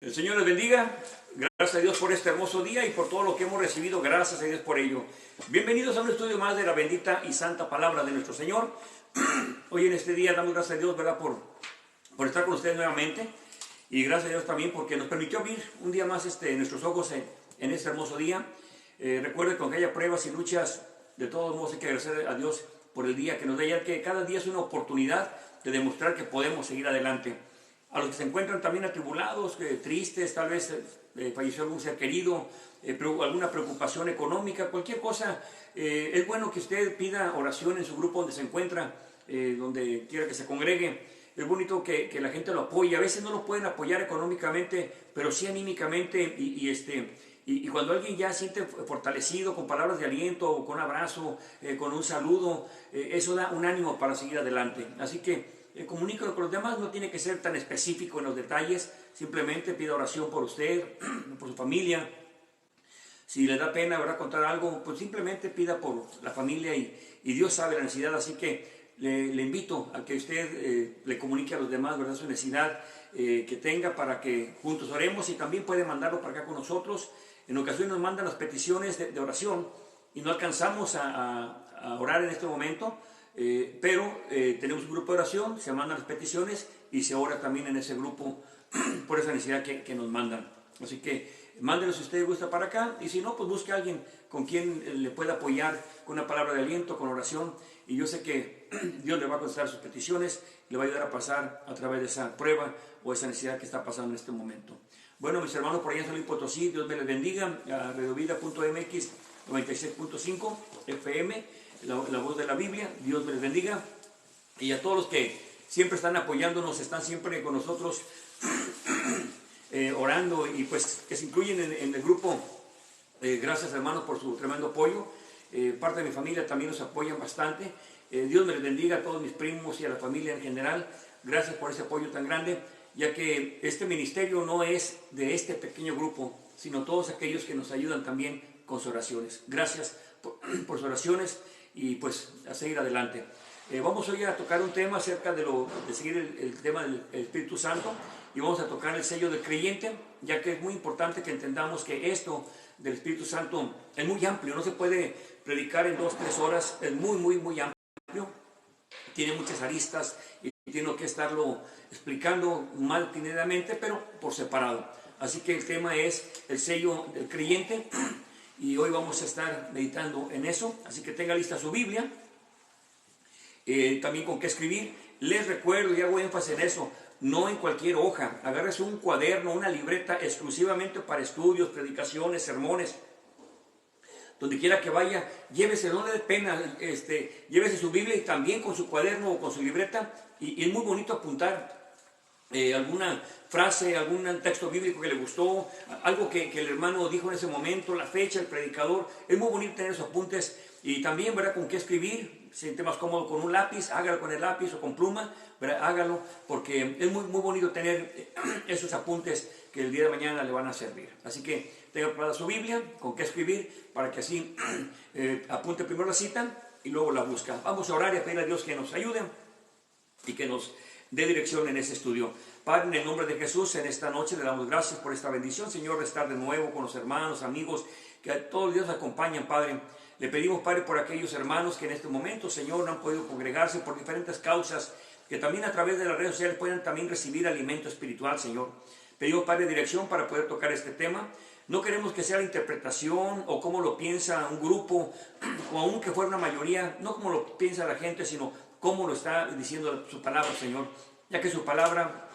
El Señor les bendiga. Gracias a Dios por este hermoso día y por todo lo que hemos recibido. Gracias a Dios por ello. Bienvenidos a un estudio más de la bendita y santa palabra de nuestro Señor. Hoy en este día damos gracias a Dios, ¿verdad?, por estar con ustedes nuevamente. Y gracias a Dios también porque nos permitió abrir un día más nuestros ojos en este hermoso día. Recuerde que aunque haya pruebas y luchas, de todos modos hay que agradecer a Dios por el día que nos da, ya que cada día es una oportunidad de demostrar que podemos seguir adelante. A los que se encuentran también atribulados, tristes, tal vez falleció algún ser querido, alguna preocupación económica, cualquier cosa, es bueno que usted pida oración en su grupo donde se encuentra, donde quiera que se congregue. Es bonito que la gente lo apoye. A veces no lo pueden apoyar económicamente, pero sí anímicamente, y cuando alguien ya siente fortalecido con palabras de aliento, con un abrazo, con un saludo, eso da un ánimo para seguir adelante. Así que comuníquelo con los demás, no tiene que ser tan específico en los detalles, simplemente pida oración por usted, por su familia. Si le da pena, ¿verdad?, contar algo, pues simplemente pida por la familia y Dios sabe la necesidad. Así que le invito a que usted le comunique a los demás, ¿verdad?, su necesidad que tenga, para que juntos oremos, y también puede mandarlo para acá con nosotros. En ocasiones nos mandan las peticiones de oración y no alcanzamos a orar en este momento, pero tenemos un grupo de oración, se mandan las peticiones y se ora también en ese grupo por esa necesidad que nos mandan. Así que mándenlo si usted gusta para acá, y si no, pues busque a alguien con quien le pueda apoyar con una palabra de aliento, con oración, y yo sé que Dios le va a contestar sus peticiones, le va a ayudar a pasar a través de esa prueba o esa necesidad que está pasando en este momento. Bueno, mis hermanos por allá en San Luis Potosí, Dios me les bendiga. A Redovida.mx 96.5 FM, la voz de la Biblia, Dios me les bendiga. Y a todos los que siempre están apoyándonos, están siempre con nosotros orando, y pues que se incluyen en el grupo. Gracias, hermanos, por su tremendo apoyo. Parte de mi familia también nos apoyan bastante. Dios me les bendiga a todos mis primos y a la familia en general. Gracias por ese apoyo tan grande, ya que este ministerio no es de este pequeño grupo, sino todos aquellos que nos ayudan también con sus oraciones. Gracias por sus oraciones, y pues a seguir adelante. Vamos hoy a tocar un tema acerca de seguir el tema del Espíritu Santo, y vamos a tocar el sello del creyente, ya que es muy importante que entendamos que esto del Espíritu Santo es muy amplio, no se puede predicar en 2-3 horas, es muy amplio, tiene muchas aristas y tengo que estarlo explicando más detenidamente, pero por separado. Así que el tema es el sello del creyente, y hoy vamos a estar meditando en eso. Así que tenga lista su Biblia, también con qué escribir. Les recuerdo y hago énfasis en eso: no en cualquier hoja. Agárrese un cuaderno, una libreta exclusivamente para estudios, predicaciones, sermones. Donde quiera que vaya, llévese, no le dé pena, llévese su Biblia y también con su cuaderno o con su libreta, y es muy bonito apuntar alguna frase, algún texto bíblico que le gustó, algo que el hermano dijo en ese momento, la fecha, el predicador. Es muy bonito tener esos apuntes, y también, ¿verdad?, con qué escribir. Si siente más cómodo con un lápiz, hágalo con el lápiz, o con pluma, ¿verdad?, hágalo, porque es muy bonito tener esos apuntes que el día de mañana le van a servir. Así que tenga preparada su Biblia, con qué escribir, para que así apunte primero la cita y luego la busca. Vamos a orar y a pedir a Dios que nos ayude y que nos dé dirección en este estudio. Padre, en el nombre de Jesús, en esta noche le damos gracias por esta bendición, Señor, de estar de nuevo con los hermanos, amigos que todos los días acompañan, Padre. Le pedimos, Padre, por aquellos hermanos que en este momento, Señor, no han podido congregarse por diferentes causas, que también a través de las redes sociales puedan también recibir alimento espiritual, Señor. Pedimos, Padre, dirección para poder tocar este tema. No queremos que sea la interpretación o cómo lo piensa un grupo, o aun que fuera una mayoría, no como lo piensa la gente, sino cómo lo está diciendo su palabra, Señor, ya que su palabra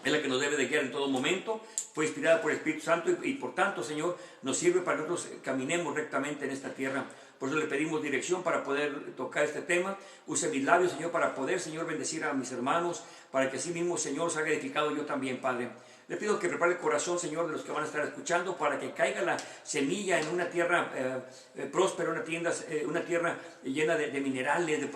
es la que nos debe de guiar en todo momento. Fue inspirada por el Espíritu Santo y por tanto, Señor, nos sirve para que nosotros caminemos rectamente en esta tierra. Por eso le pedimos dirección para poder tocar este tema. Use mis labios, Señor, para poder, Señor, bendecir a mis hermanos, para que así mismo, Señor, salga edificado yo también, Padre. Le pido que prepare el corazón, Señor, de los que van a estar escuchando, para que caiga la semilla en una tierra próspera, una tierra llena de minerales,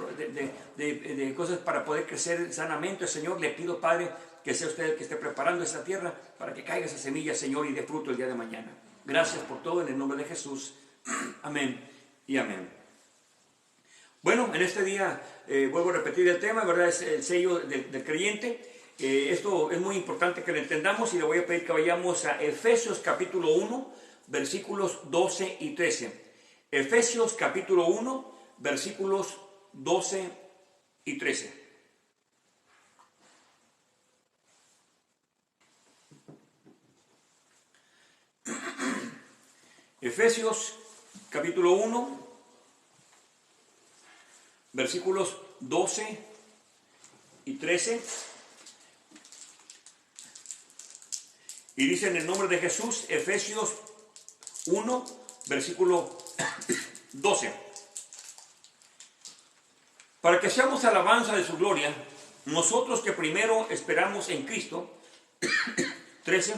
de cosas para poder crecer sanamente. Señor, le pido, Padre, que sea usted el que esté preparando esa tierra para que caiga esa semilla, Señor, y dé fruto el día de mañana. Gracias por todo, en el nombre de Jesús. Amén y amén. Bueno, en este día vuelvo a repetir el tema, ¿verdad? Es el sello del creyente. Esto es muy importante que lo entendamos y le voy a pedir que vayamos a Efesios capítulo 1, versículos 12 y 13. Efesios capítulo 1, versículos 12 y 13. Efesios capítulo 1, versículos 12 y 13. Y dice en el nombre de Jesús, Efesios 1, versículo 12. Para que seamos alabanza de su gloria, nosotros que primero esperamos en Cristo, 13,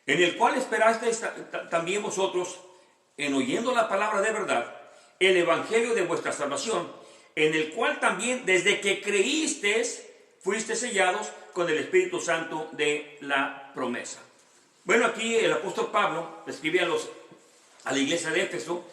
en el cual esperasteis también vosotros, en oyendo la palabra de verdad, el evangelio de vuestra salvación, en el cual también desde que creísteis, fuiste sellados con el Espíritu Santo de la promesa. Bueno, aquí el apóstol Pablo escribe a la iglesia de Éfeso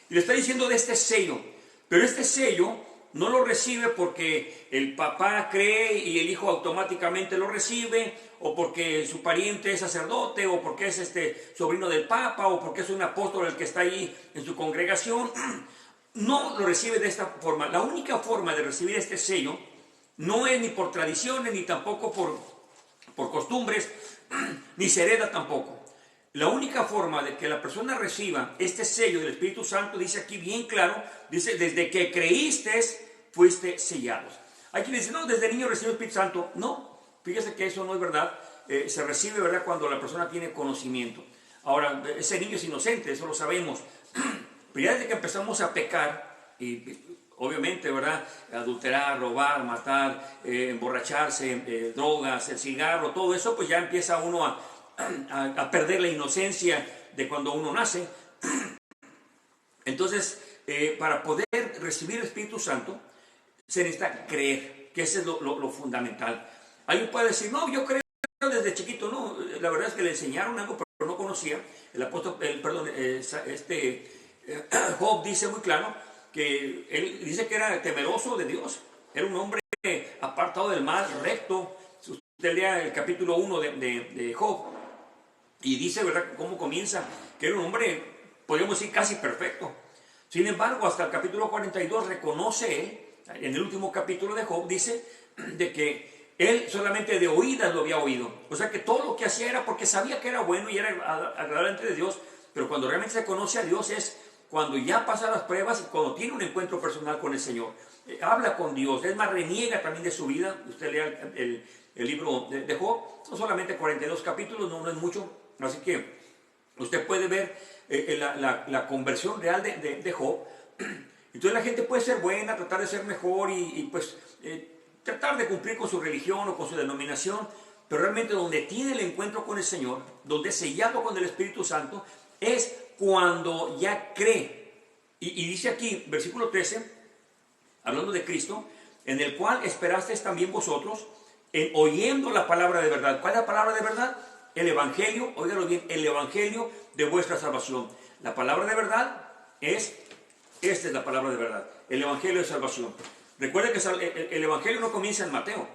y le está diciendo de este sello, pero este sello no lo recibe porque el papá cree y el hijo automáticamente lo recibe, o porque su pariente es sacerdote, o porque es sobrino del papa, o porque es un apóstol el que está ahí en su congregación. No lo recibe de esta forma. La única forma de recibir este sello no es ni por tradiciones, ni tampoco por costumbres, ni se hereda tampoco. La única forma de que la persona reciba este sello del Espíritu Santo, dice aquí bien claro, dice, desde que creíste, fuiste sellados. Hay quien dice, no, desde niño recibió el Espíritu Santo. No, fíjese que eso no es verdad. Se recibe, ¿verdad?, cuando la persona tiene conocimiento. Ahora, ese niño es inocente, eso lo sabemos. Pero ya desde que empezamos a pecar, y obviamente, ¿verdad?, adulterar, robar, matar, emborracharse, drogas, el cigarro, todo eso, pues ya empieza uno a perder la inocencia de cuando uno nace. Entonces, para poder recibir el Espíritu Santo, se necesita creer, que ese es lo fundamental. Alguien puede decir, no, yo creo desde chiquito. No, la verdad es que le enseñaron algo, pero no conocía. El apóstol, Job dice muy claro que él dice que era temeroso de Dios, era un hombre apartado del mal, recto. Si usted lea el capítulo 1 de Job, y dice, ¿verdad?, cómo comienza, que era un hombre, podríamos decir, casi perfecto. Sin embargo, hasta el capítulo 42 reconoce él, en el último capítulo de Job, dice de que él solamente de oídas lo había oído. O sea que todo lo que hacía era porque sabía que era bueno y era agradable ante Dios, pero cuando realmente se conoce a Dios es cuando ya pasa las pruebas y cuando tiene un encuentro personal con el Señor. Habla con Dios, es más, reniega también de su vida. Usted lea el libro de Job, son solamente 42 capítulos, no es mucho, así que usted puede ver la conversión real de Job. Entonces la gente puede ser buena, tratar de ser mejor y tratar de cumplir con su religión o con su denominación, pero realmente donde tiene el encuentro con el Señor, donde es sellado con el Espíritu Santo, es cuando ya cree. Y dice aquí, versículo 13, hablando de Cristo, en el cual esperasteis también vosotros, en oyendo la palabra de verdad. ¿Cuál es la palabra de verdad? El Evangelio, óigalo bien, el Evangelio de vuestra salvación. La palabra de verdad esta es la palabra de verdad, el Evangelio de salvación. Recuerden que el Evangelio no comienza en Mateo,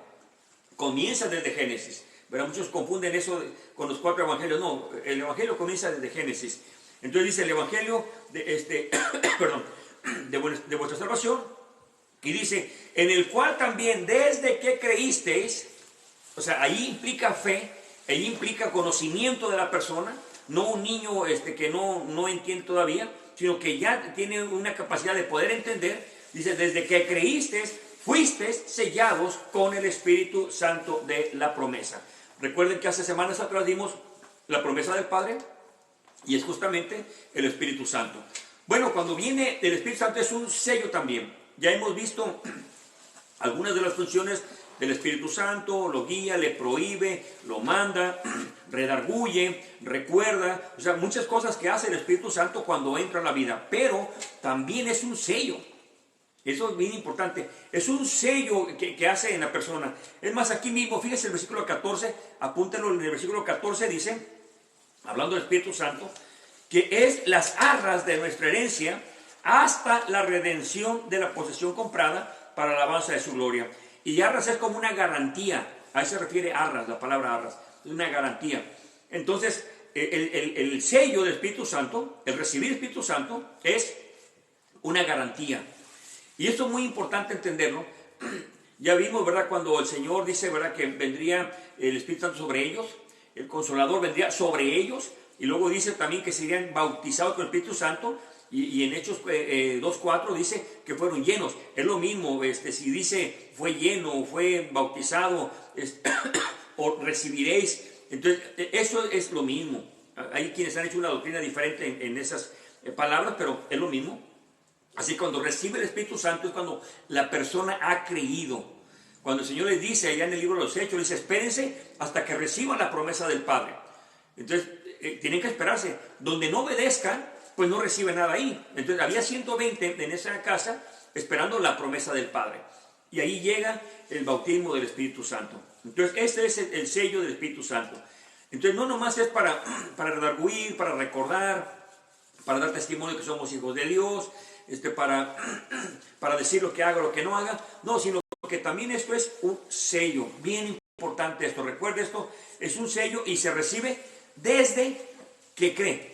comienza desde Génesis. Pero muchos confunden eso con los 4 evangelios. No, el Evangelio comienza desde Génesis. Entonces dice el Evangelio de vuestra salvación, y dice, en el cual también desde que creísteis, o sea, ahí implica fe, ahí implica conocimiento de la persona, no un niño que no entiende todavía, sino que ya tiene una capacidad de poder entender. Dice, desde que creísteis, fuisteis sellados con el Espíritu Santo de la promesa. Recuerden que hace semanas atrás dimos la promesa del Padre, y es justamente el Espíritu Santo. Bueno, cuando viene el Espíritu Santo es un sello también. Ya hemos visto algunas de las funciones del Espíritu Santo: lo guía, le prohíbe, lo manda, redarguye, recuerda. O sea, muchas cosas que hace el Espíritu Santo cuando entra a la vida. Pero también es un sello. Eso es bien importante. Es un sello que hace en la persona. Es más, aquí mismo, fíjese el versículo 14, apúntenlo. En el versículo 14 dice, hablando del Espíritu Santo, que es las arras de nuestra herencia hasta la redención de la posesión comprada para la alabanza de su gloria. Y arras es como una garantía, A eso se refiere arras, la palabra arras, es una garantía. Entonces, el sello del Espíritu Santo, el recibir el Espíritu Santo, es una garantía. Y esto es muy importante entenderlo. Ya vimos, ¿verdad?, cuando el Señor dice, ¿verdad?, que vendría el Espíritu Santo sobre ellos, el Consolador vendría sobre ellos, y luego dice también que serían bautizados con el Espíritu Santo, y en Hechos 2:4 dice que fueron llenos. Es lo mismo, si dice fue lleno, fue bautizado, o recibiréis. Entonces, eso es lo mismo. Hay quienes han hecho una doctrina diferente en esas palabras, pero es lo mismo. Así que cuando recibe el Espíritu Santo es cuando la persona ha creído. Cuando el Señor les dice allá en el libro de los Hechos, dice, espérense hasta que reciban la promesa del Padre. Entonces, tienen que esperarse. Donde no obedezcan, pues no reciben nada ahí. Entonces, había 120 en esa casa esperando la promesa del Padre. Y ahí llega el bautismo del Espíritu Santo. Entonces, este es el sello del Espíritu Santo. Entonces, no nomás es para redarguir, para recordar, para dar testimonio que somos hijos de Dios, para decir lo que haga, lo que no haga. No, sino que también esto es un sello. Bien importante esto. Recuerde esto, es un sello y se recibe desde que cree.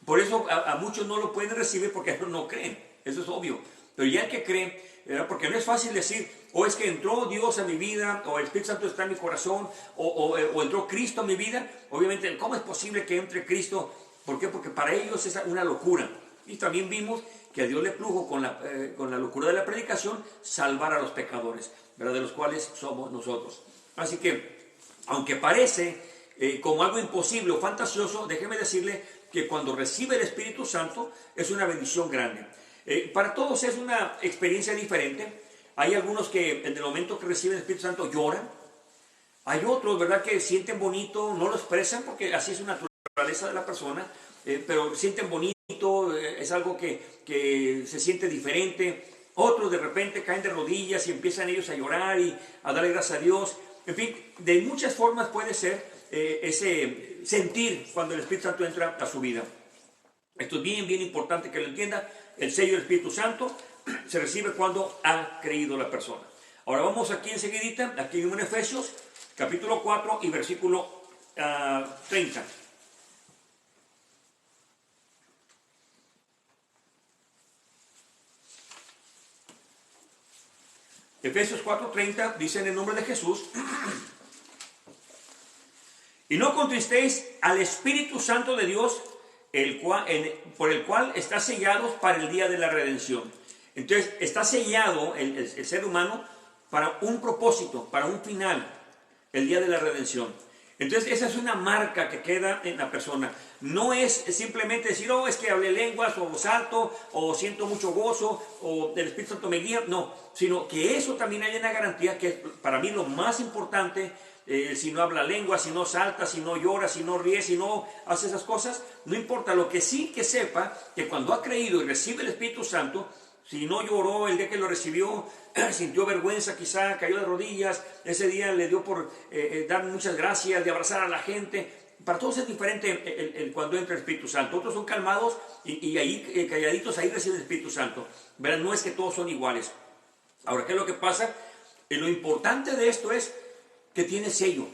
Por eso a muchos no lo pueden recibir porque no creen. Eso es obvio. Pero ya el que cree, porque no es fácil decir, o es que entró Dios a mi vida, o el Espíritu Santo está en mi corazón, o entró Cristo a mi vida. Obviamente, ¿cómo es posible que entre Cristo? ¿Por qué? Porque para ellos es una locura. Y también vimos que a Dios le plugo con la locura de la predicación salvar a los pecadores, ¿verdad?, de los cuales somos nosotros. Así que, aunque parece como algo imposible o fantasioso, déjeme decirle que cuando recibe el Espíritu Santo es una bendición grande. Para todos es una experiencia diferente. Hay algunos que en el momento que reciben el Espíritu Santo lloran. Hay otros, ¿verdad?, que sienten bonito, no lo expresan porque así es una naturaleza de la persona, pero sienten bonito, es algo que se siente diferente. Otros de repente caen de rodillas y empiezan ellos a llorar y a darle gracias a Dios. En fin, de muchas formas puede ser ese sentir cuando el Espíritu Santo entra a su vida. Esto es bien, bien importante que lo entienda. El sello del Espíritu Santo se recibe cuando ha creído la persona. Ahora vamos aquí enseguidita, aquí en Efesios, capítulo 4 y versículo 30. Efesios 4:30 dice en el nombre de Jesús: y no contristéis al Espíritu Santo de Dios, por el cual está sellados para el día de la redención. Entonces está sellado el ser humano para un propósito, para un final, el día de la redención. Entonces esa es una marca que queda en la persona. No es simplemente decir, oh, es que hablé lenguas, o salto, o siento mucho gozo, o el Espíritu Santo me guía. No, sino que eso también hay una garantía, que es para mí lo más importante. Si no habla lengua, si no salta, si no llora, si no ríe, si no hace esas cosas, no importa. Lo que sí que sepa, que cuando ha creído y recibe el Espíritu Santo, si no lloró el día que lo recibió, sintió vergüenza, quizá cayó de rodillas, ese día le dio por dar muchas gracias, de abrazar a la gente. Para todos es diferente cuando entra el Espíritu Santo. Otros son calmados y ahí calladitos, ahí reciben el Espíritu Santo. ¿Verdad? No es que todos son iguales. Ahora, ¿qué es lo que pasa? Lo importante de esto es que tiene sello.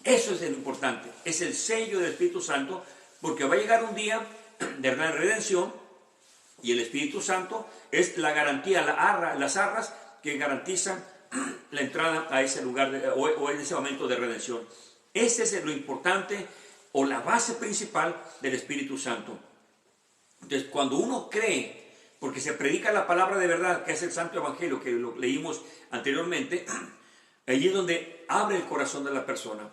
Eso es lo importante. Es el sello del Espíritu Santo, porque va a llegar un día de gran redención y el Espíritu Santo es la garantía, las arras que garantizan la entrada a ese lugar o en ese momento de redención. Ese es lo importante o la base principal del Espíritu Santo. Entonces, cuando uno cree, porque se predica la palabra de verdad, que es el Santo Evangelio, que lo leímos anteriormente, allí es donde abre el corazón de la persona.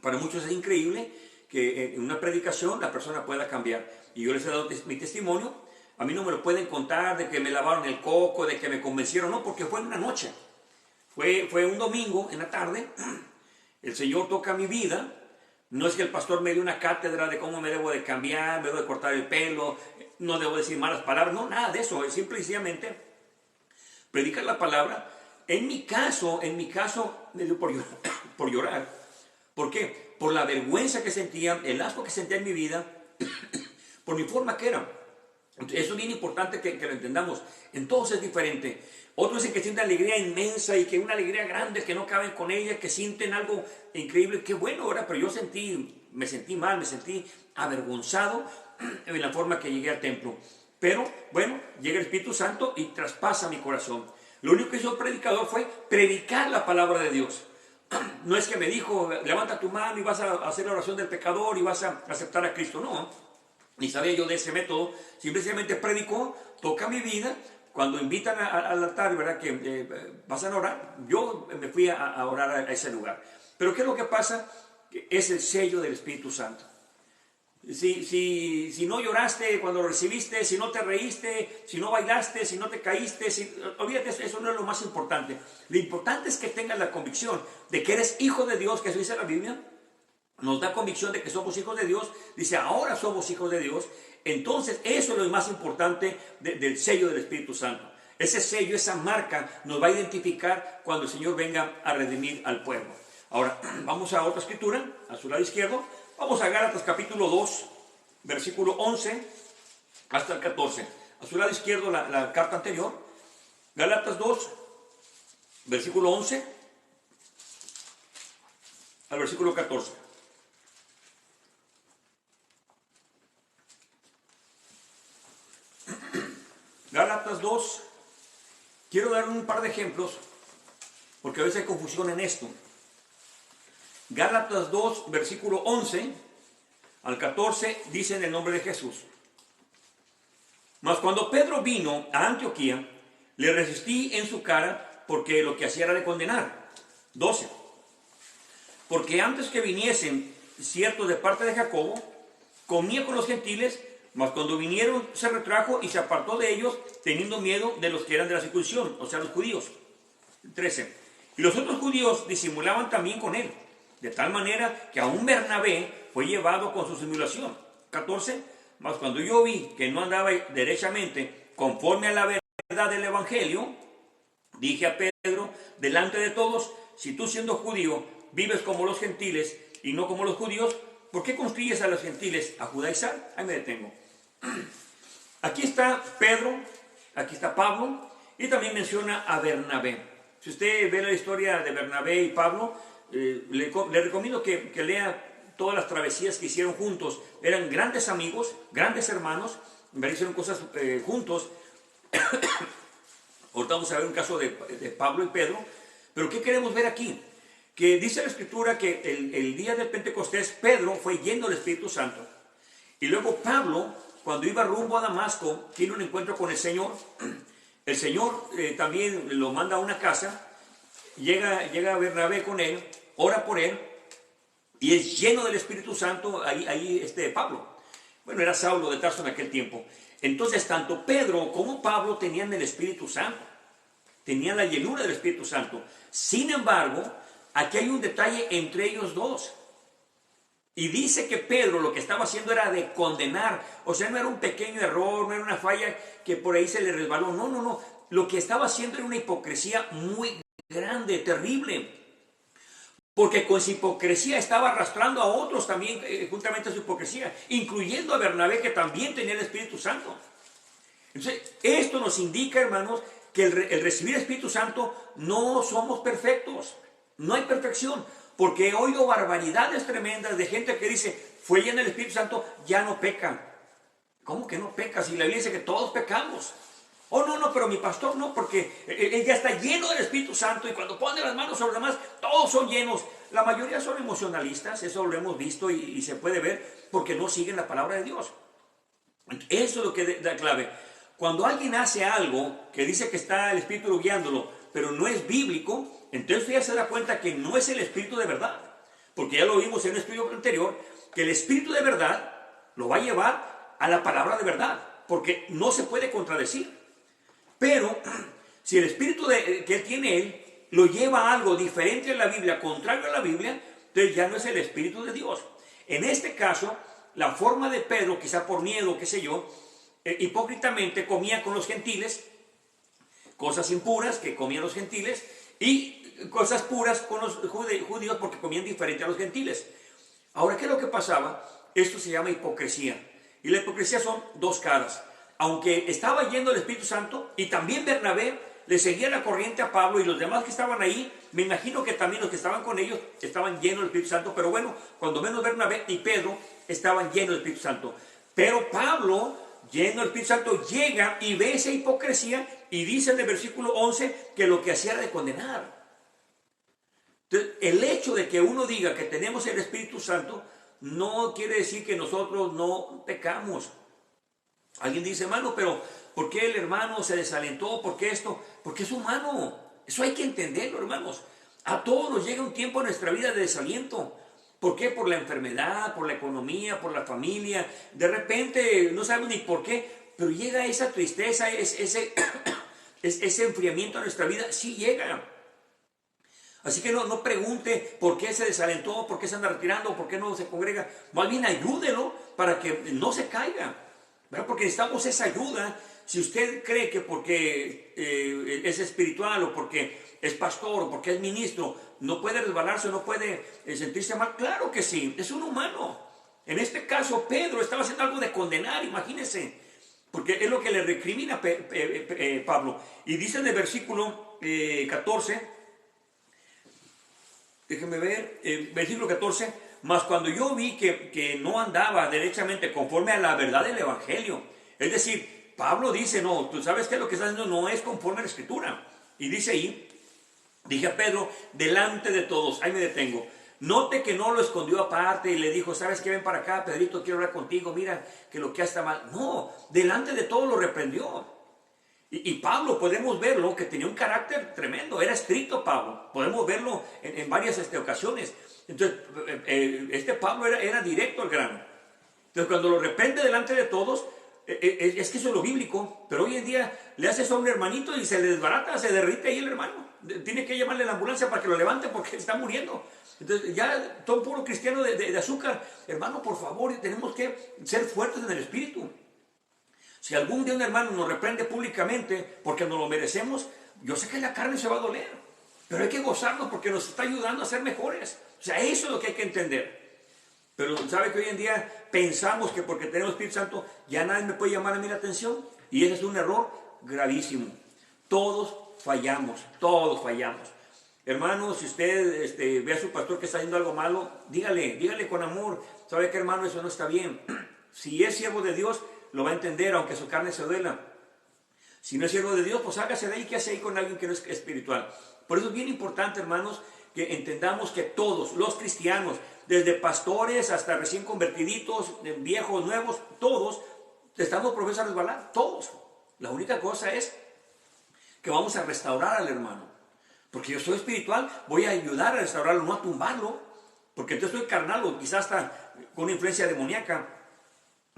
Para muchos es increíble que en una predicación la persona pueda cambiar. Y yo les he dado mi testimonio. A mí no me lo pueden contar de que me lavaron el coco, de que me convencieron, no, porque fue en una noche. Fue un domingo en la tarde. El Señor toca mi vida. No es que el pastor me dio una cátedra de cómo me debo de cambiar, me debo de cortar el pelo, no debo decir malas palabras, no, nada de eso. Es simple y sencillamente predicar la palabra. En mi caso, me dio por llorar. ¿Por qué? Por la vergüenza que sentía, el asco que sentía en mi vida, por mi forma que era. Eso es bien importante que lo entendamos. En todos es diferente. Otros dicen que sienten alegría inmensa y que una alegría grande, que no caben con ella, que sienten algo increíble. Qué bueno, ahora, pero yo me sentí mal, me sentí avergonzado en la forma que llegué al templo. Pero bueno, llega el Espíritu Santo y traspasa mi corazón. Lo único que hizo el predicador fue predicar la palabra de Dios. No es que me dijo, levanta tu mano y vas a hacer la oración del pecador y vas a aceptar a Cristo. No, ni sabía yo de ese método. Simplemente predicó, toca mi vida. Cuando invitan al altar, ¿verdad? Que pasan a orar, yo me fui a orar a ese lugar. Pero ¿qué es lo que pasa? Es el sello del Espíritu Santo. Si no lloraste cuando lo recibiste, si no te reíste, si no bailaste, si no te caíste, olvídate, eso no es lo más importante. Lo importante es que tengas la convicción de que eres hijo de Dios, que eso dice la Biblia. Nos da convicción de que somos hijos de Dios. Dice, ahora somos hijos de Dios. Entonces, eso es lo más importante del sello del Espíritu Santo. Ese sello, esa marca, nos va a identificar cuando el Señor venga a redimir al pueblo. Ahora, vamos a otra escritura, a su lado izquierdo. Vamos a Gálatas capítulo 2, versículo 11 hasta el 14. A su lado izquierdo la carta anterior. Gálatas 2, versículo 11 al versículo 14. Gálatas 2, quiero dar un par de ejemplos, porque a veces hay confusión en esto. Gálatas 2, versículo 11 al 14, dice en el nombre de Jesús. Mas cuando Pedro vino a Antioquía, le resistí en su cara, porque lo que hacía era de condenar. 12. Porque antes que viniesen ciertos de parte de Jacobo, comía con los gentiles, mas cuando vinieron se retrajo y se apartó de ellos, teniendo miedo de los que eran de la circuncisión, o sea, los judíos. 13. Y los otros judíos disimulaban también con él, de tal manera que aún Bernabé fue llevado con su simulación. 14. Mas cuando yo vi que no andaba derechamente conforme a la verdad del evangelio, dije a Pedro delante de todos, si tú siendo judío vives como los gentiles y no como los judíos, ¿por qué constriyes a los gentiles a judaizar? Ahí me detengo. Aquí está Pedro, aquí está Pablo, y también menciona a Bernabé. Si usted ve la historia de Bernabé y Pablo, le recomiendo que lea todas las travesías que hicieron juntos. Eran grandes amigos, grandes hermanos, hicieron cosas juntos. Ahorita vamos a ver un caso de Pablo y Pedro. Pero ¿qué queremos ver aquí? Que dice la Escritura que el día del Pentecostés, Pedro fue lleno del Espíritu Santo. Y luego Pablo, cuando iba rumbo a Damasco, tiene un encuentro con el Señor. El Señor también lo manda a una casa. Llega Bernabé con él, ora por él, y es lleno del Espíritu Santo ahí Pablo. Bueno, era Saulo de Tarso en aquel tiempo. Entonces, tanto Pedro como Pablo tenían el Espíritu Santo. Tenían la llenura del Espíritu Santo. Sin embargo, aquí hay un detalle entre ellos dos. Y dice que Pedro lo que estaba haciendo era de condenar. O sea, no era un pequeño error, no era una falla que por ahí se le resbaló. No. Lo que estaba haciendo era una hipocresía muy grande, terrible. Porque con su hipocresía estaba arrastrando a otros también, juntamente a su hipocresía, incluyendo a Bernabé, que también tenía el Espíritu Santo. Entonces, esto nos indica, hermanos, que el recibir el Espíritu Santo no somos perfectos. No hay perfección. Porque he oído barbaridades tremendas de gente que dice, fue llena del Espíritu Santo, ya no pecan. ¿Cómo que no peca? Si la Biblia dice que todos pecamos. Oh, no, pero mi pastor no, porque él ya está lleno del Espíritu Santo y cuando pone las manos sobre los demás, todos son llenos. La mayoría son emocionalistas, eso lo hemos visto y se puede ver porque no siguen la palabra de Dios. Eso es lo que da clave. Cuando alguien hace algo que dice que está el Espíritu guiándolo, pero no es bíblico, entonces usted ya se da cuenta que no es el Espíritu de verdad. Porque ya lo vimos en un estudio anterior, que el Espíritu de verdad lo va a llevar a la palabra de verdad, porque no se puede contradecir. Pero si el Espíritu que él tiene, lo lleva a algo diferente a la Biblia, contrario a la Biblia, entonces ya no es el Espíritu de Dios. En este caso, la forma de Pedro, quizá por miedo, qué sé yo, hipócritamente comía con los gentiles, cosas impuras que comían los gentiles, y cosas puras con los judíos porque comían diferente a los gentiles. Ahora, ¿qué es lo que pasaba? Esto se llama hipocresía. Y la hipocresía son dos caras. aunque estaba yendo el Espíritu Santo, y también Bernabé le seguía la corriente a Pablo y los demás que estaban ahí, me imagino que también los que estaban con ellos estaban llenos del Espíritu Santo, pero bueno, cuando menos Bernabé y Pedro estaban llenos del Espíritu Santo. Pero Pablo, lleno del Espíritu Santo, llega y ve esa hipocresía y dice en el versículo 11 que lo que hacía era de condenar. Entonces, el hecho de que uno diga que tenemos el Espíritu Santo no quiere decir que nosotros no pecamos. Alguien dice, hermano, pero ¿por qué el hermano se desalentó? ¿Por qué esto? Porque es humano. Eso hay que entenderlo, hermanos. A todos nos llega un tiempo en nuestra vida de desaliento. ¿Por qué? Por la enfermedad, por la economía, por la familia. De repente, no sabemos ni por qué, pero llega esa tristeza, ese enfriamiento a nuestra vida. Sí llega. Así que no pregunte por qué se desalentó, por qué se anda retirando, por qué no se congrega. Más bien ayúdelo para que no se caiga, ¿verdad? Porque necesitamos esa ayuda. Si usted cree que porque es espiritual o porque es pastor o porque es ministro, no puede resbalarse, no puede sentirse mal, claro que sí, es un humano. En este caso Pedro estaba haciendo algo de condenar, imagínense, porque es lo que le recrimina Pablo. Y dice en el versículo 14, déjenme ver, versículo 14, mas cuando yo vi que no andaba derechamente conforme a la verdad del Evangelio, es decir, Pablo dice, no, tú sabes que lo que estás haciendo no es conforme a la Escritura. Y dice ahí, dije a Pedro, delante de todos, ahí me detengo, note que no lo escondió aparte y le dijo, ¿sabes qué? Ven para acá, Pedrito, quiero hablar contigo, mira que lo que está mal. No, delante de todos lo reprendió. Y Pablo, podemos verlo, que tenía un carácter tremendo, era estricto Pablo, podemos verlo en varias ocasiones. Entonces, Pablo era directo al grano. Entonces, cuando lo reprende delante de todos, es que eso es lo bíblico, pero hoy en día le hace eso a un hermanito y se le desbarata, se derrite ahí el hermano. Tiene que llamarle a la ambulancia para que lo levante porque está muriendo. Entonces, ya todo puro cristiano de azúcar, hermano, por favor, tenemos que ser fuertes en el espíritu. Si algún día un hermano nos reprende públicamente porque nos lo merecemos, yo sé que la carne se va a doler, pero hay que gozarnos porque nos está ayudando a ser mejores. O sea, eso es lo que hay que entender. Pero sabe que hoy en día pensamos que porque tenemos Espíritu Santo ya nadie me puede llamar a mí la atención, y ese es un error gravísimo. Todos fallamos, todos fallamos. Hermano, si usted ve a su pastor que está haciendo algo malo, dígale con amor, sabe que hermano, eso no está bien. Si es siervo de Dios, lo va a entender, aunque su carne se duela. Si no es siervo de Dios, pues hágase de ahí. ¿Qué hace ahí con alguien que no es espiritual? Por eso es bien importante, hermanos, que entendamos que todos los cristianos, desde pastores hasta recién convertiditos, viejos, nuevos, todos estamos propensos a resbalar, todos. La única cosa es que vamos a restaurar al hermano, porque yo soy espiritual, voy a ayudar a restaurarlo, no a tumbarlo, porque entonces soy carnal o quizás hasta con una influencia demoníaca.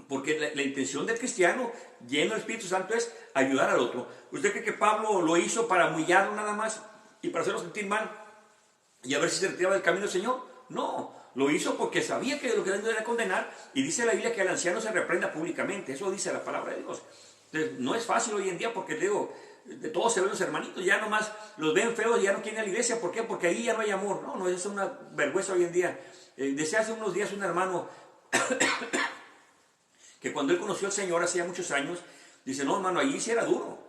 Porque la intención del cristiano lleno del Espíritu Santo es ayudar al otro. ¿Usted cree que Pablo lo hizo para humillarlo nada más y para hacerlo sentir mal y a ver si se retiraba del camino del Señor? No, lo hizo porque sabía que lo que era condenar, y dice la Biblia que al anciano se reprenda públicamente. Eso dice la palabra de Dios. Entonces, no es fácil hoy en día porque digo, de todos se ven los hermanitos, ya nomás los ven feos y ya no quieren ir a la iglesia. ¿Por qué? Porque ahí ya no hay amor. No, es una vergüenza hoy en día. Decía hace unos días un hermano que cuando él conoció al Señor hace ya muchos años, dice, no, hermano, ahí sí era duro,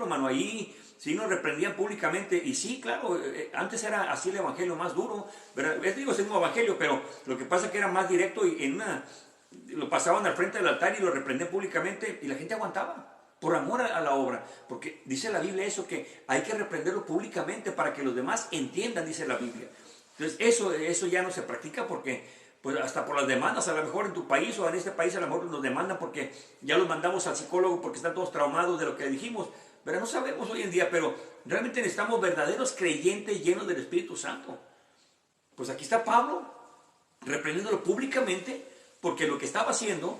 hermano, ahí sí nos reprendían públicamente. Y sí, claro, antes era así el evangelio más duro, ¿verdad? Es el mismo evangelio, pero lo que pasa es que era más directo y lo pasaban al frente del altar y lo reprendían públicamente y la gente aguantaba por amor a la obra, porque dice la Biblia eso, que hay que reprenderlo públicamente para que los demás entiendan, dice la Biblia. Entonces eso ya no se practica porque pues hasta por las demandas, a lo mejor en tu país o en este país a lo mejor nos demandan porque ya los mandamos al psicólogo porque están todos traumados de lo que dijimos. Pero no sabemos hoy en día, pero realmente necesitamos verdaderos creyentes llenos del Espíritu Santo. Pues aquí está Pablo reprendiéndolo públicamente porque lo que estaba haciendo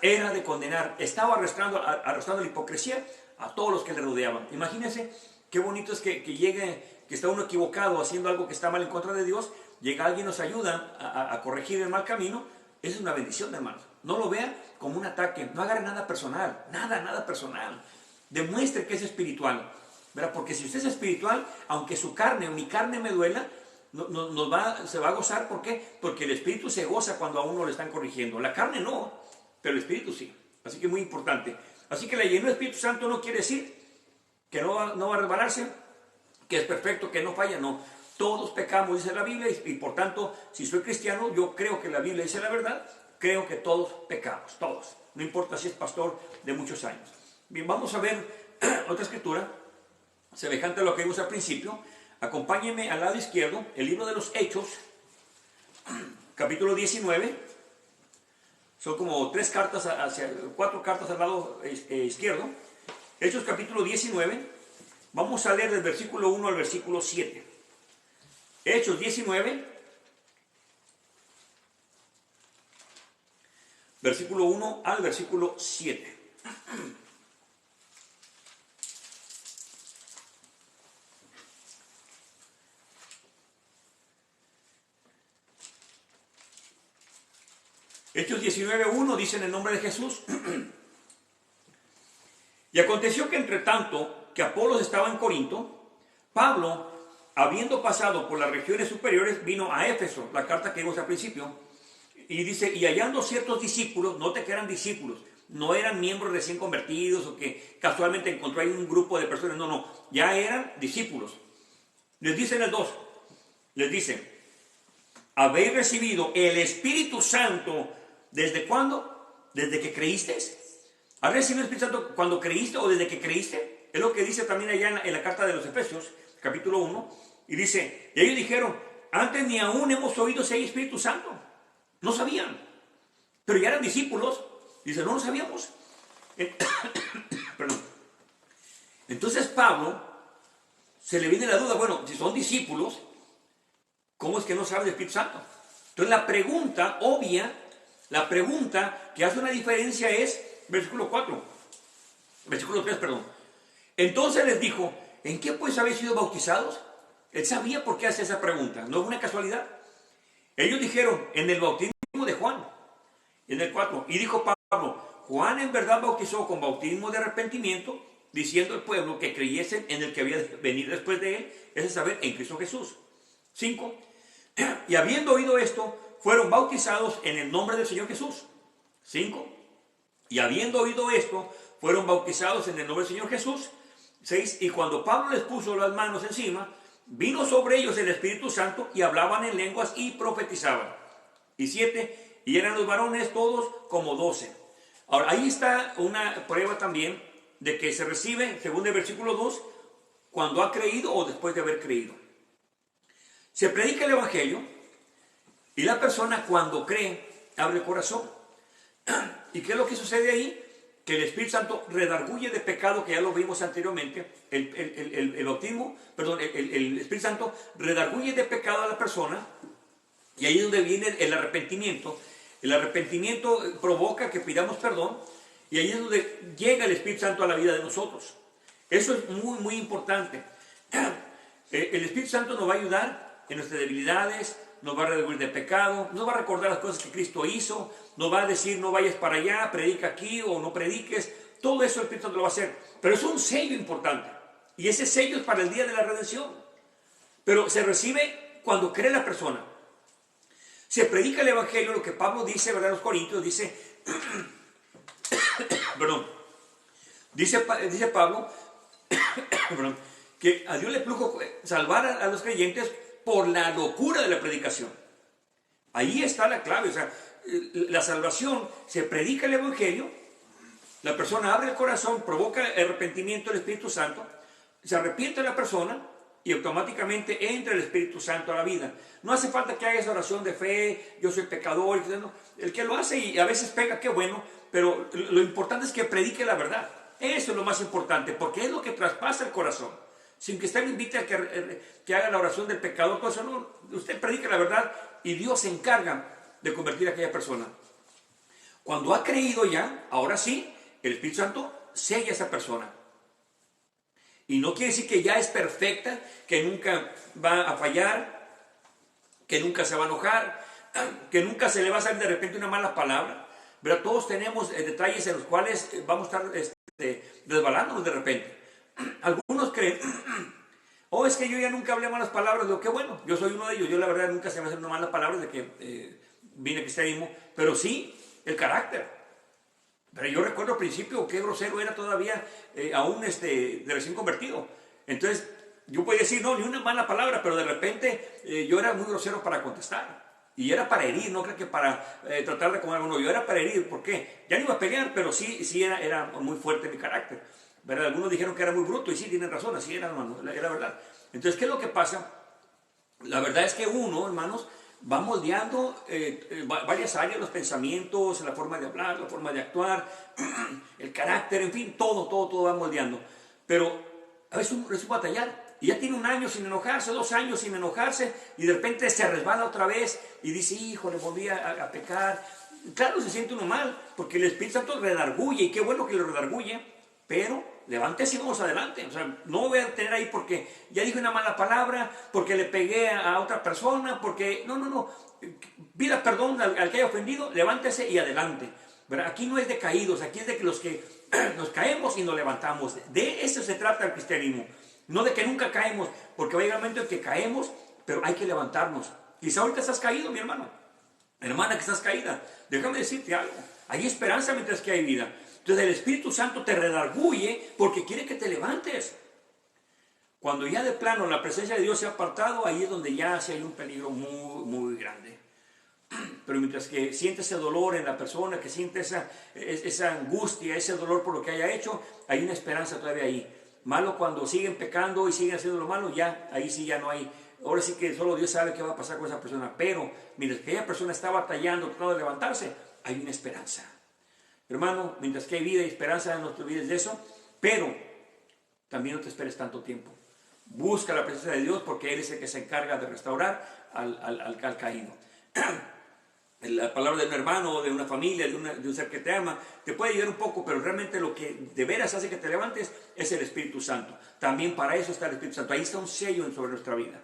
era de condenar, estaba arrastrando la hipocresía a todos los que le rodeaban. Imagínense qué bonito es que llegue, que está uno equivocado haciendo algo que está mal en contra de Dios, llega alguien, nos ayuda a corregir el mal camino. Esa es una bendición, hermanos. No lo vea como un ataque, no agarre nada personal, nada personal. Demuestre que es espiritual, ¿verdad? Porque si usted es espiritual, aunque su carne o mi carne me duela, se va a gozar. ¿Por qué? Porque el espíritu se goza cuando a uno le están corrigiendo. La carne no, pero el espíritu sí. Así que muy importante. Así que la llenura del Espíritu Santo no quiere decir que no va a resbalarse, que es perfecto, que no falla, no. Todos pecamos, dice la Biblia, y por tanto, si soy cristiano, yo creo que la Biblia dice la verdad, creo que todos pecamos, todos. No importa si es pastor de muchos años. Bien, vamos a ver otra escritura, semejante a lo que vimos al principio. Acompáñenme al lado izquierdo, el libro de los Hechos, capítulo 19. Son como 4 cartas al lado izquierdo. Hechos capítulo 19. Vamos a leer del versículo 1 al versículo 7. Hechos 19, versículo 1 al versículo 7. Hechos 19:1 dice en el nombre de Jesús. Y aconteció que entre tanto que Apolos estaba en Corinto, Pablo, habiendo pasado por las regiones superiores, vino a Éfeso, la carta que vimos al principio, y dice, y hallando ciertos discípulos, note que eran discípulos, no eran miembros recién convertidos o que casualmente encontró ahí un grupo de personas, no, ya eran discípulos. Les dice en el 2, les dice, ¿habéis recibido el Espíritu Santo desde cuándo? ¿Desde que creísteis? ¿Has recibido el Espíritu Santo cuando creíste o desde que creíste? Es lo que dice también allá en la carta de los Efesios, capítulo 1, y dice, y ellos dijeron, antes ni aún hemos oído si hay Espíritu Santo. No sabían, pero ya eran discípulos. Dice, no lo sabíamos. Perdón. Entonces Pablo se le viene la duda, bueno, si son discípulos, ¿cómo es que no saben del Espíritu Santo? Entonces la pregunta obvia, la pregunta que hace una diferencia es, versículo 3, perdón. Entonces les dijo, ¿en qué pues habéis sido bautizados? Él sabía por qué hace esa pregunta, no es una casualidad. Ellos dijeron, en el bautismo de Juan, en el 4, y dijo Pablo, Juan en verdad bautizó con bautismo de arrepentimiento, diciendo al pueblo que creyesen en el que había de venir después de él, es saber, en Cristo Jesús. 5, y habiendo oído esto, fueron bautizados en el nombre del Señor Jesús. 5, y habiendo oído esto, fueron bautizados en el nombre del Señor Jesús. 6, y cuando Pablo les puso las manos encima, vino sobre ellos el Espíritu Santo y hablaban en lenguas y profetizaban. Y 7, y eran los varones todos como 12. Ahora, ahí está una prueba también de que se recibe, según el versículo 2, cuando ha creído o después de haber creído. Se predica el Evangelio y la persona cuando cree abre el corazón. ¿Y qué es lo que sucede ahí? Que el Espíritu Santo redarguye de pecado, que ya lo vimos anteriormente. El bautismo, perdón, el Espíritu Santo redarguye de pecado a la persona, y ahí es donde viene el arrepentimiento. El arrepentimiento provoca que pidamos perdón, y ahí es donde llega el Espíritu Santo a la vida de nosotros. Eso es muy, muy importante. El Espíritu Santo nos va a ayudar en nuestras debilidades, nos va a redarguir de pecado, nos va a recordar las cosas que Cristo hizo, nos va a decir no vayas para allá, predica aquí o no prediques. Todo eso el Espíritu Santo lo va a hacer. Pero es un sello importante, y ese sello es para el día de la redención. Pero se recibe cuando cree la persona. Se predica el Evangelio, lo que Pablo dice, ¿verdad? En los Corintios dice, perdón, dice Pablo, perdón, que a Dios le plugo salvar a los creyentes por la locura de la predicación. Ahí está la clave. O sea, la salvación, se predica el Evangelio, la persona abre el corazón, provoca el arrepentimiento del Espíritu Santo, se arrepiente la persona y automáticamente entra el Espíritu Santo a la vida. No hace falta que hagas oración de fe, yo soy pecador. El que lo hace y a veces pega, qué bueno, pero lo importante es que predique la verdad. Eso es lo más importante, porque es lo que traspasa el corazón. Sin que usted le invite a que haga la oración del pecador, todo eso, no, usted predica la verdad y Dios se encarga de convertir a aquella persona. Cuando ha creído ya, ahora sí, el Espíritu Santo sella a esa persona. Y no quiere decir que ya es perfecta, que nunca va a fallar, que nunca se va a enojar, que nunca se le va a salir de repente una mala palabra. Pero todos tenemos detalles en los cuales vamos a estar desbalándonos de repente. Algunos creen, es que yo ya nunca hablé malas palabras. Digo, qué bueno, yo soy uno de ellos. Yo la verdad nunca se me hacen una mala palabra de que vine al cristianismo, pero sí el carácter. Pero yo recuerdo al principio qué grosero era todavía, aún de recién convertido. Entonces, yo podía decir, no, ni una mala palabra, pero de repente yo era muy grosero para contestar. Y era para herir, no creo que para tratar de comer a uno. Yo era para herir, ¿por qué? Ya no iba a pelear, pero sí era muy fuerte mi carácter, ¿verdad? Algunos dijeron que era muy bruto, y sí, tienen razón, así era, hermano, era verdad. Entonces, ¿qué es lo que pasa? La verdad es que uno, hermanos, va moldeando varias áreas, los pensamientos, la forma de hablar, la forma de actuar, el carácter, en fin, todo va moldeando. Pero a veces es un batallar. Y ya tiene 1 año sin enojarse, 2 años sin enojarse, y de repente se resbala otra vez y dice, hijo, le volví a pecar. Claro, se siente uno mal, porque el Espíritu Santo redarguye, y qué bueno que lo redarguye, pero levántese y vamos adelante. O sea, no voy a tener ahí porque ya dije una mala palabra, porque le pegué a otra persona, porque... No. Pida perdón al que haya ofendido, levántese y adelante. ¿Verdad? Aquí no es de caídos, aquí es de que los que nos caemos y nos levantamos. De eso se trata el cristianismo. No de que nunca caemos, porque va a llegar un momento en que caemos, pero hay que levantarnos. Quizá ahorita estás caído, mi hermano. Hermana, que estás caída. Déjame decirte algo. Hay esperanza mientras que hay vida. Entonces el Espíritu Santo te redarguye porque quiere que te levantes. Cuando ya de plano la presencia de Dios se ha apartado, ahí es donde ya sí hay un peligro muy grande. Pero mientras que siente ese dolor en la persona, que siente esa angustia, ese dolor por lo que haya hecho, hay una esperanza todavía ahí. Malo cuando siguen pecando y siguen haciendo lo malo, ya, ahí sí ya no hay. Ahora sí que solo Dios sabe qué va a pasar con esa persona. Pero mientras que esa persona está batallando, tratando de levantarse, hay una esperanza. Hermano, mientras que hay vida y esperanza, no te olvides de eso. Pero también no te esperes tanto tiempo. Busca la presencia de Dios, porque Él es el que se encarga de restaurar al caído. La palabra de un hermano o de una familia, de un ser que te ama, te puede ayudar un poco, pero realmente lo que de veras hace que te levantes es el Espíritu Santo. También para eso está el Espíritu Santo. Ahí está un sello sobre nuestra vida.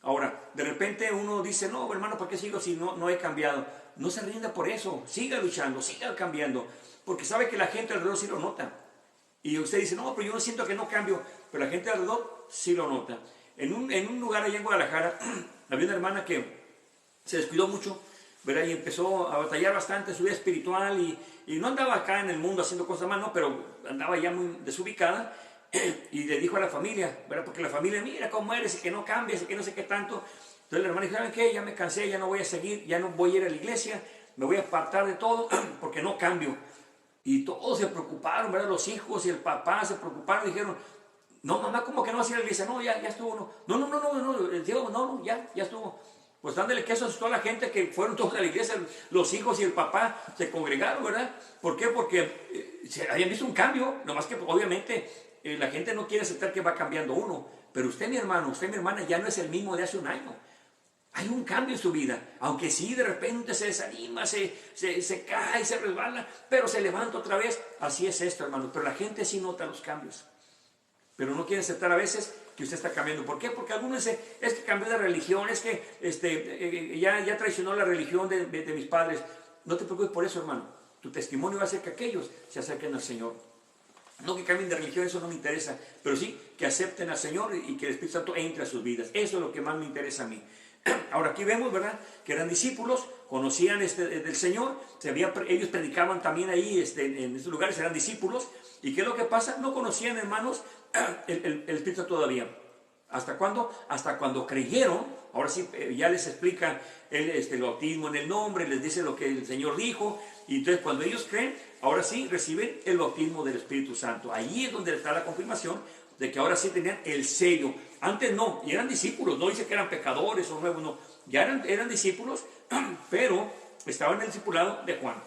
Ahora, de repente uno dice, no, hermano, ¿para qué sigo si no he cambiado? No se rinda por eso. Siga luchando, siga cambiando, porque sabe que la gente alrededor sí lo nota. Y usted dice, no, pero yo no siento que no cambio, pero la gente alrededor sí lo nota. En un lugar allá en Guadalajara, había una hermana que se descuidó mucho, ¿verdad? Y empezó a batallar bastante en su vida espiritual, y no andaba acá en el mundo haciendo cosas mal, no, pero andaba ya muy desubicada, y le dijo a la familia, ¿verdad? Porque la familia, mira cómo eres, y que no cambias, y que no sé qué tanto. Entonces la hermana dijo, ¿saben qué? Ya me cansé, ya no voy a seguir, ya no voy a ir a la iglesia, me voy a apartar de todo, porque no cambio. Y todos se preocuparon, ¿verdad? Los hijos y el papá se preocuparon, dijeron, no, mamá, ¿cómo que no vas a ir a la iglesia? No, ya estuvo, no, ya estuvo. Pues dándole que eso asustó a la gente, que fueron todos a la iglesia, los hijos y el papá se congregaron, ¿verdad? ¿Por qué? Porque se habían visto un cambio, nomás que obviamente la gente no quiere aceptar que va cambiando uno. Pero usted, mi hermano, usted, mi hermana, ya no es el mismo de hace 1 año. Hay un cambio en su vida, aunque sí de repente se desanima, se cae, se resbala, pero se levanta otra vez. Así es esto, hermano, pero la gente sí nota los cambios. Pero no quiere aceptar a veces que usted está cambiando. ¿Por qué? Porque algunos dicen, es que cambió de religión, es que ya traicionó la religión de mis padres. No te preocupes por eso, hermano. Tu testimonio va a ser que aquellos se acerquen al Señor. No que cambien de religión, eso no me interesa, pero sí que acepten al Señor y que el Espíritu Santo entre a sus vidas. Eso es lo que más me interesa a mí. Ahora aquí vemos, ¿verdad?, que eran discípulos, conocían del Señor, ellos predicaban también ahí en estos lugares, eran discípulos. ¿Y qué es lo que pasa? No conocían, hermanos, el Espíritu todavía. ¿Hasta cuándo? Hasta cuando creyeron. Ahora sí, ya les explica el bautismo en el nombre, les dice lo que el Señor dijo. Y entonces cuando ellos creen, ahora sí reciben el bautismo del Espíritu Santo. Ahí es donde está la confirmación de que ahora sí tenían el sello. Antes no, y eran discípulos, no dice que eran pecadores o nuevos, no. Ya eran discípulos, pero estaban en el discipulado de Juan.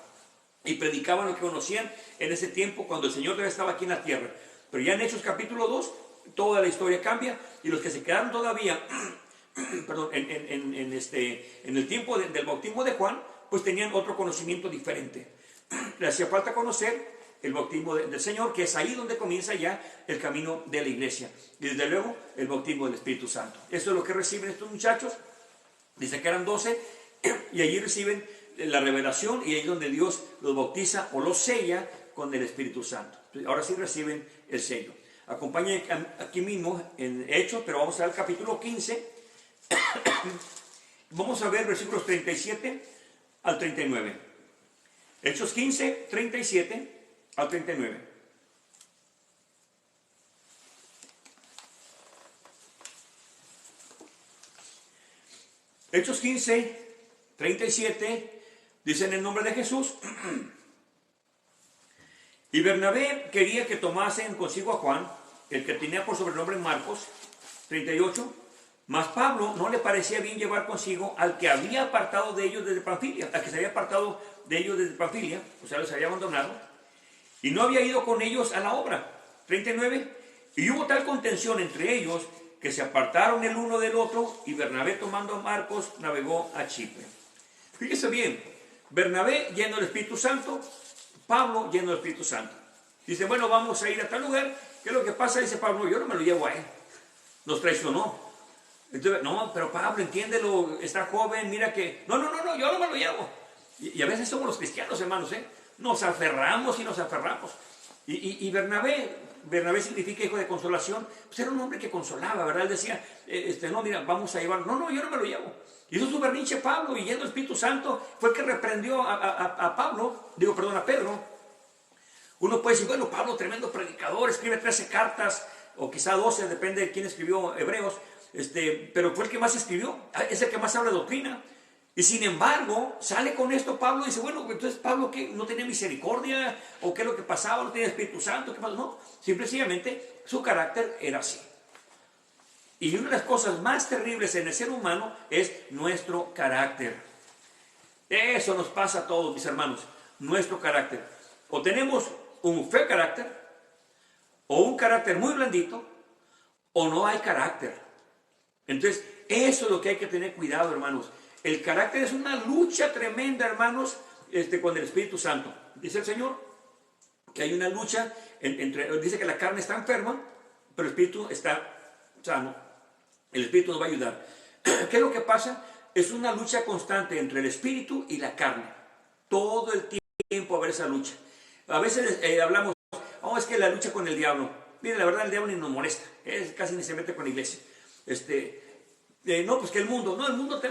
Y predicaban lo que conocían en ese tiempo, cuando el Señor todavía estaba aquí en la tierra. Pero ya en Hechos capítulo 2, toda la historia cambia, y los que se quedaron todavía perdón, en el tiempo del bautismo de Juan, pues tenían otro conocimiento diferente. Le hacía falta conocer el bautismo del Señor, que es ahí donde comienza ya el camino de la iglesia. Y desde luego el bautismo del Espíritu Santo. Eso es lo que reciben estos muchachos. Dice que eran 12, y allí reciben la revelación, y ahí es donde Dios los bautiza o los sella con el Espíritu Santo. Ahora sí reciben el sello. Acompáñenme aquí mismo en Hechos, pero vamos al capítulo 15. Vamos a ver versículos 37 al 39. Hechos 15, 37 al 39. Hechos 15, 37, dice en el nombre de Jesús. Y Bernabé quería que tomasen consigo a Juan, el que tenía por sobrenombre Marcos, 38. Mas Pablo no le parecía bien llevar consigo al que había apartado de ellos desde Panfilia, al que se había apartado de ellos desde Panfilia, o sea, los había abandonado, y no había ido con ellos a la obra. 39. Y hubo tal contención entre ellos que se apartaron el uno del otro, y Bernabé, tomando a Marcos, navegó a Chipre. Fíjese bien, Bernabé lleno del Espíritu Santo, Pablo lleno del Espíritu Santo. Dice, bueno, vamos a ir a tal lugar. ¿Qué es lo que pasa? Dice Pablo, yo no me lo llevo a él, nos traicionó. Entonces, no, pero Pablo, entiéndelo, está joven, mira que... No, yo no me lo llevo. Y a veces somos los cristianos, hermanos, ¿eh? Nos aferramos y nos aferramos. Y Bernabé significa hijo de consolación. Pues era un hombre que consolaba, ¿verdad? Él decía, no, mira, vamos a llevar... No, yo no me lo llevo. Hizo su berrinche Pablo, y yendo el Espíritu Santo fue el que reprendió a Pedro. Uno puede decir, bueno, Pablo, tremendo predicador, escribe 13 cartas, o quizá 12, depende de quién escribió Hebreos. Pero fue el que más escribió, es el que más habla de doctrina. Y sin embargo, sale con esto Pablo y dice, bueno, entonces Pablo, ¿qué? ¿No tenía misericordia? ¿O qué es lo que pasaba? ¿No tenía Espíritu Santo? ¿Qué pasó? No, simplemente su carácter era así. Y una de las cosas más terribles en el ser humano es nuestro carácter. Eso nos pasa a todos, mis hermanos, nuestro carácter. O tenemos un feo carácter, o un carácter muy blandito, o no hay carácter. Entonces, eso es lo que hay que tener cuidado, hermanos. El carácter es una lucha tremenda, hermanos, con el Espíritu Santo. Dice el Señor que hay una lucha dice que la carne está enferma, pero el Espíritu está sano. El Espíritu nos va a ayudar. ¿Qué es lo que pasa? Es una lucha constante entre el Espíritu y la carne. Todo el tiempo va a haber esa lucha. A veces hablamos, es que la lucha con el diablo. Mire, la verdad, el diablo ni nos molesta. Casi ni se mete con la iglesia. No, pues que el mundo,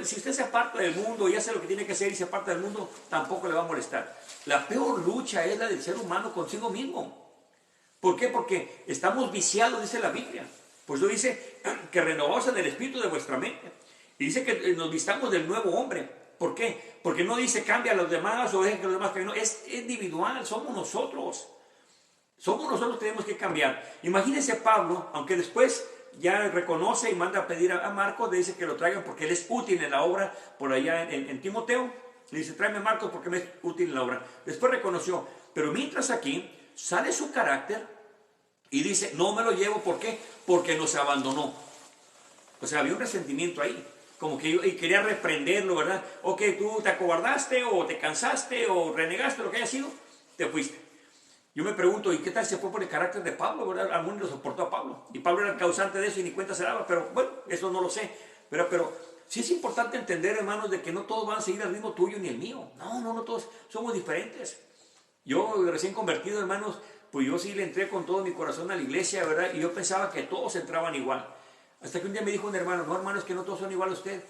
si usted se aparta del mundo y hace lo que tiene que hacer y se aparta del mundo, tampoco le va a molestar. La peor lucha es la del ser humano consigo mismo. ¿Por qué? Porque estamos viciados, dice la Biblia. Pues eso dice que renovaos en el espíritu de vuestra mente. Y dice que nos vistamos del nuevo hombre. ¿Por qué? Porque no dice cambia a los demás o dejen que los demás cambien. No, es individual, somos nosotros. Somos nosotros que tenemos que cambiar. Imagínense Pablo, aunque después ya reconoce y manda a pedir a Marcos, le dice que lo traigan porque él es útil en la obra, por allá en Timoteo, le dice, tráeme a Marcos porque me es útil en la obra. Después reconoció, pero mientras aquí sale su carácter y dice, no me lo llevo, ¿por qué? Porque nos abandonó. O sea, había un resentimiento ahí, como que yo quería reprenderlo, ¿verdad? Ok, tú te acobardaste o te cansaste o renegaste, lo que haya sido, te fuiste. Yo me pregunto, ¿y qué tal se fue por el carácter de Pablo, verdad? Alguno lo soportó a Pablo. Y Pablo era el causante de eso y ni cuenta se daba. Pero bueno, eso no lo sé. Pero sí es importante entender, hermanos, de que no todos van a seguir al ritmo tuyo ni el mío. No todos somos diferentes. Yo recién convertido, hermanos, pues yo sí le entré con todo mi corazón a la iglesia, ¿verdad? Y yo pensaba que todos entraban igual. Hasta que un día me dijo un hermano, no, hermano, es que no todos son igual a usted.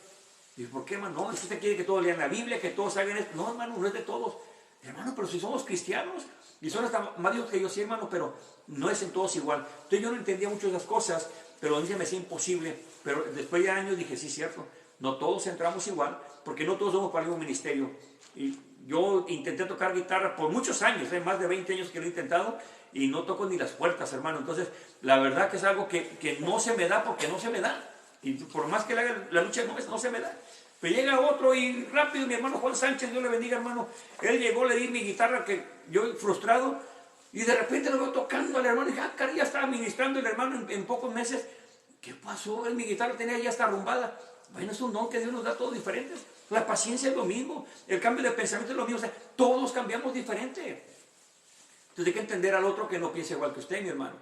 Y dije, ¿por qué, hermano? No, usted quiere que todos lean la Biblia, que todos hagan esto. No, hermano, no es de todos. Hermano, pero si somos cristianos, y son hasta más dios que yo, sí, hermano, pero no es en todos igual. Entonces yo no entendía mucho de esas cosas, pero a mí se me hacía imposible. Pero después de años dije, sí, cierto, no todos entramos igual, porque no todos somos para el mismo ministerio. Y yo intenté tocar guitarra por muchos años, más de 20 años que lo he intentado, y no toco ni las puertas, hermano. Entonces, la verdad que es algo que no se me da porque no se me da. Y por más que le haga la lucha, no se me da. Pero llega otro y rápido, mi hermano Juan Sánchez, Dios le bendiga, hermano. Él llegó, le di mi guitarra, que yo frustrado, y de repente lo veo tocando al hermano. Y dije, caray, ya estaba ministrando el hermano en pocos meses. ¿Qué pasó? Mi guitarra tenía ya hasta arrumbada. Bueno, es un don que Dios nos da todos diferentes. La paciencia es lo mismo, el cambio de pensamiento es lo mismo. O sea, todos cambiamos diferente. Entonces hay que entender al otro que no piensa igual que usted, mi hermano.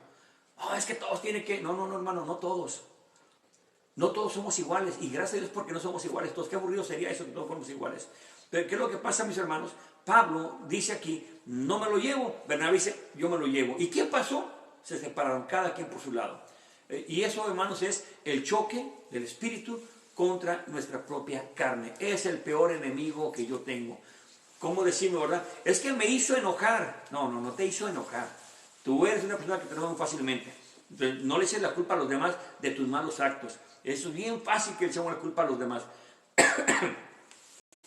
Es que todos tienen que... No, hermano, no todos. No todos somos iguales, y gracias a Dios porque no somos iguales todos. Qué aburrido sería eso que todos fuéramos iguales. Pero ¿qué es lo que pasa, mis hermanos? Pablo dice aquí, no me lo llevo. Bernabé dice, yo me lo llevo. ¿Y qué pasó? Se separaron cada quien por su lado. Y eso, hermanos, es el choque del espíritu contra nuestra propia carne. Es el peor enemigo que yo tengo. ¿cómo decirme, verdad? Es que me hizo enojar. No, no te hizo enojar. Tú eres una persona que te enoja muy fácilmente. Entonces, no le eches la culpa a los demás de tus malos actos. Eso es bien fácil que le echemos la culpa a los demás.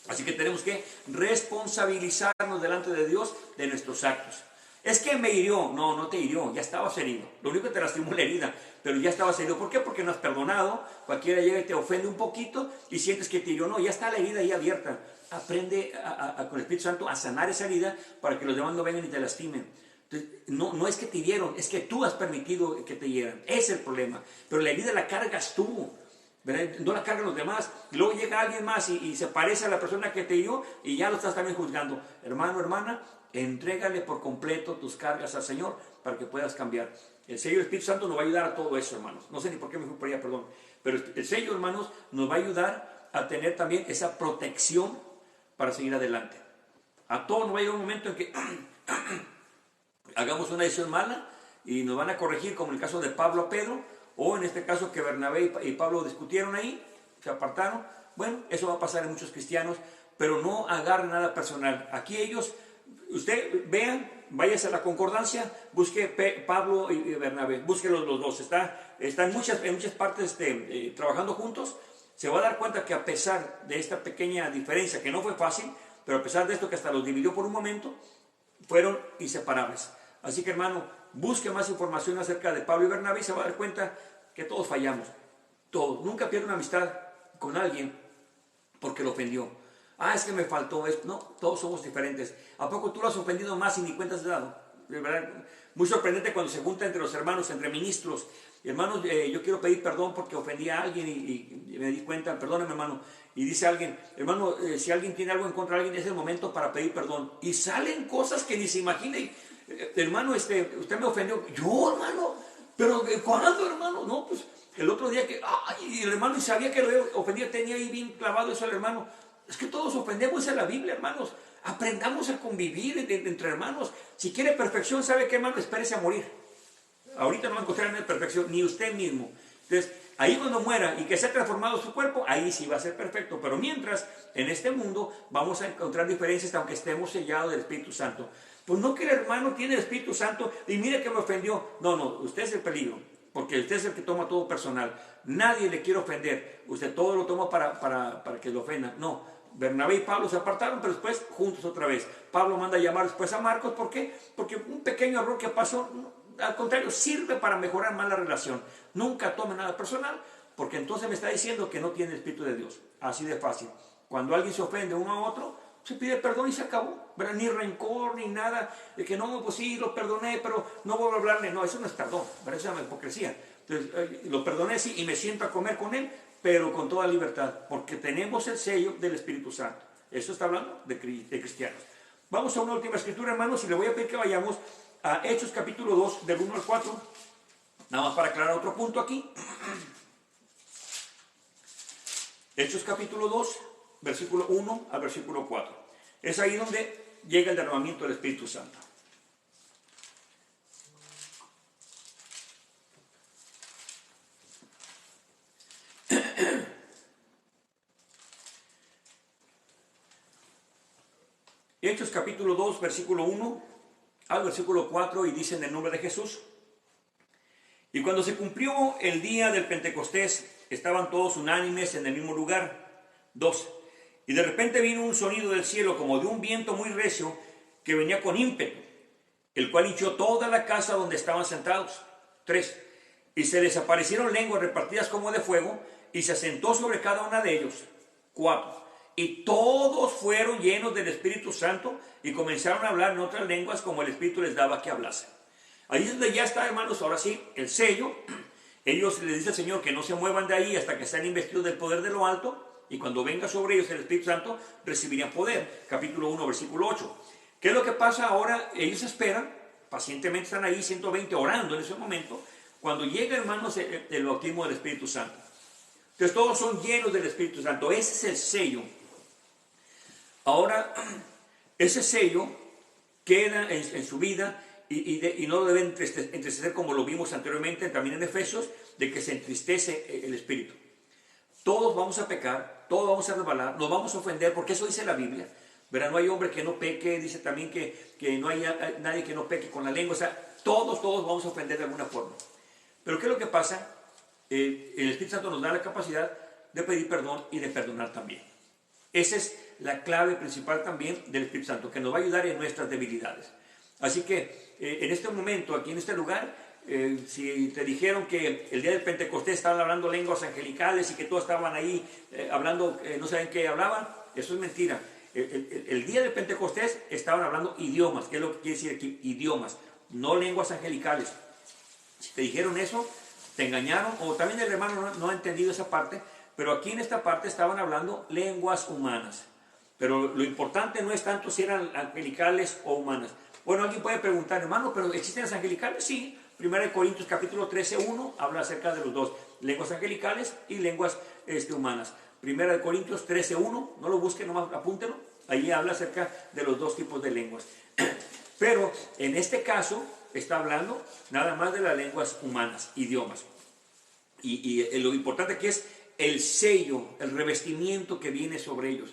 Así que tenemos que responsabilizarnos delante de Dios de nuestros actos. Es que me hirió. No te hirió, ya estabas herido. Lo único que te lastimó la herida, pero ya estabas herido. ¿Por qué? Porque no has perdonado. Cualquiera llega y te ofende un poquito y sientes que te hirió. No, ya está la herida ahí abierta. Aprende con el Espíritu Santo a sanar esa herida para que los demás no vengan y te lastimen. Entonces, no es que te hirieron, es que tú has permitido que te hieran. Ese es el problema. Pero la herida la cargas tú, ¿verdad? No la cargan los demás. Y luego llega alguien más y se parece a la persona que te hirió y ya lo estás también juzgando. Hermano, hermana, entrégale por completo tus cargas al Señor para que puedas cambiar. El sello del Espíritu Santo nos va a ayudar a todo eso, hermanos. No sé ni por qué me fui por allá, perdón. Pero el sello, hermanos, nos va a ayudar a tener también esa protección para seguir adelante. A todos nos va a llegar un momento en que hagamos una decisión mala y nos van a corregir, como en el caso de Pablo a Pedro, o en este caso que Bernabé y Pablo discutieron ahí, se apartaron. Bueno, eso va a pasar en muchos cristianos, pero no agarren nada personal. Aquí ellos, usted vean, váyase a la concordancia, busque Pablo y Bernabé, búsquelos los dos, está en muchas partes trabajando juntos. Se va a dar cuenta que a pesar de esta pequeña diferencia, que no fue fácil, pero a pesar de esto que hasta los dividió por un momento, fueron inseparables. Así que, hermano, busque más información acerca de Pablo y Bernabé y se va a dar cuenta que todos fallamos. Todos. Nunca pierda una amistad con alguien porque lo ofendió. Es que me faltó esto. No, todos somos diferentes. ¿A poco tú lo has ofendido más y ni cuenta has dado? De verdad, muy sorprendente cuando se junta entre los hermanos, entre ministros. Hermanos, yo quiero pedir perdón porque ofendí a alguien y me di cuenta, perdóneme, hermano. Y dice alguien, hermano, si alguien tiene algo en contra de alguien, es el momento para pedir perdón. Y salen cosas que ni se imaginen. Hermano, usted me ofendió. Yo, hermano, pero ¿cuándo, hermano? No, pues el otro día que, y el hermano sabía que lo ofendía, tenía ahí bien clavado eso al hermano. Es que todos ofendemos en la Biblia, hermanos. Aprendamos a convivir entre hermanos. Si quiere perfección, ¿sabe qué, hermano? Espérese a morir. Ahorita no va a encontrar en perfección, ni usted mismo. Entonces, ahí cuando muera y que se ha transformado su cuerpo, ahí sí va a ser perfecto. Pero mientras, en este mundo, vamos a encontrar diferencias aunque estemos sellados del Espíritu Santo. Pues no que el hermano tiene el Espíritu Santo y mire que me ofendió. No, usted es el peligro, porque usted es el que toma todo personal. Nadie le quiere ofender. Usted todo lo toma para que lo ofenda. No, Bernabé y Pablo se apartaron, pero después juntos otra vez. Pablo manda a llamar después a Marcos. ¿Por qué? Porque un pequeño error que pasó, al contrario, sirve para mejorar más la relación. Nunca tome nada personal, porque entonces me está diciendo que no tiene el Espíritu de Dios. Así de fácil. Cuando alguien se ofende uno a otro, se pide perdón y se acabó, ¿verdad? Ni rencor, ni nada, de que no, pues sí, lo perdoné, pero no vuelvo a hablarle. No, eso no es perdón, ¿verdad? Eso es una hipocresía. Entonces, lo perdoné, sí, y me siento a comer con él, pero con toda libertad, porque tenemos el sello del Espíritu Santo. Eso está hablando de cristianos. Vamos a una última escritura, hermanos, y le voy a pedir que vayamos a Hechos capítulo 2, del 1 al 4, nada más para aclarar otro punto aquí. Hechos capítulo 2, versículo 1 al versículo 4. Es ahí donde llega el derramamiento del Espíritu Santo. Hechos capítulo 2, versículo 1 al versículo 4, y dice en el nombre de Jesús: y cuando se cumplió el día del Pentecostés, estaban todos unánimes en el mismo lugar. 2. Y de repente vino un sonido del cielo como de un viento muy recio que venía con ímpetu, el cual hinchó toda la casa donde estaban sentados. 3. Y se les aparecieron lenguas repartidas como de fuego, y se asentó sobre cada una de ellos. 4. Y todos fueron llenos del Espíritu Santo y comenzaron a hablar en otras lenguas como el Espíritu les daba que hablasen. Ahí es donde ya está, hermanos, ahora sí, el sello. Ellos les dice al Señor que no se muevan de ahí hasta que sean investidos del poder de lo alto, y cuando venga sobre ellos el Espíritu Santo, recibirían poder. Capítulo 1, versículo 8. ¿Qué es lo que pasa ahora? Ellos esperan, pacientemente están ahí 120 orando en ese momento, cuando llega, hermanos, el bautismo del Espíritu Santo. Entonces todos son llenos del Espíritu Santo. Ese es el sello. Ahora, ese sello queda en su vida y no lo deben entristecer, como lo vimos anteriormente también en Efesios, de que se entristece el Espíritu. Todos vamos a pecar, todos vamos a resbalar, nos vamos a ofender, porque eso dice la Biblia. ¿verdad? No hay hombre que no peque, dice también que no hay nadie que no peque con la lengua, o sea, todos vamos a ofender de alguna forma. Pero ¿qué es lo que pasa? El Espíritu Santo nos da la capacidad de pedir perdón y de perdonar también. Esa es la clave principal también del Espíritu Santo, que nos va a ayudar en nuestras debilidades. Así que en este momento, aquí en este lugar, si te dijeron que el día del Pentecostés estaban hablando lenguas angelicales y que todos estaban ahí hablando, no saben qué hablaban, eso es mentira. El día del Pentecostés estaban hablando idiomas, que es lo que quiere decir aquí, idiomas, no lenguas angelicales. Si te dijeron eso, te engañaron, o también el hermano no ha entendido esa parte, pero aquí en esta parte estaban hablando lenguas humanas. Pero lo importante no es tanto si eran angelicales o humanas. Bueno, alguien puede preguntar, hermano, ¿pero existen las angelicales? Sí. 1 Corintios capítulo 13:1 habla acerca de los dos, lenguas angelicales y lenguas humanas. 1 Corintios 13:1, no lo busquen, nomás apúntenlo. Ahí habla acerca de los dos tipos de lenguas. Pero en este caso está hablando nada más de las lenguas humanas, idiomas. Y lo importante aquí es el sello, el revestimiento que viene sobre ellos.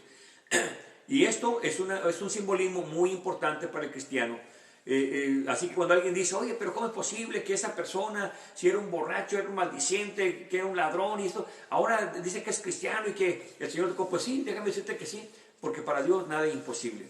Y esto es un simbolismo muy importante para el cristiano. Así que cuando alguien dice, oye, pero ¿cómo es posible que esa persona, si era un borracho, era un maldiciente, que era un ladrón y esto, ahora dice que es cristiano y que el Señor dijo, pues sí, déjame decirte que sí, porque para Dios nada es imposible.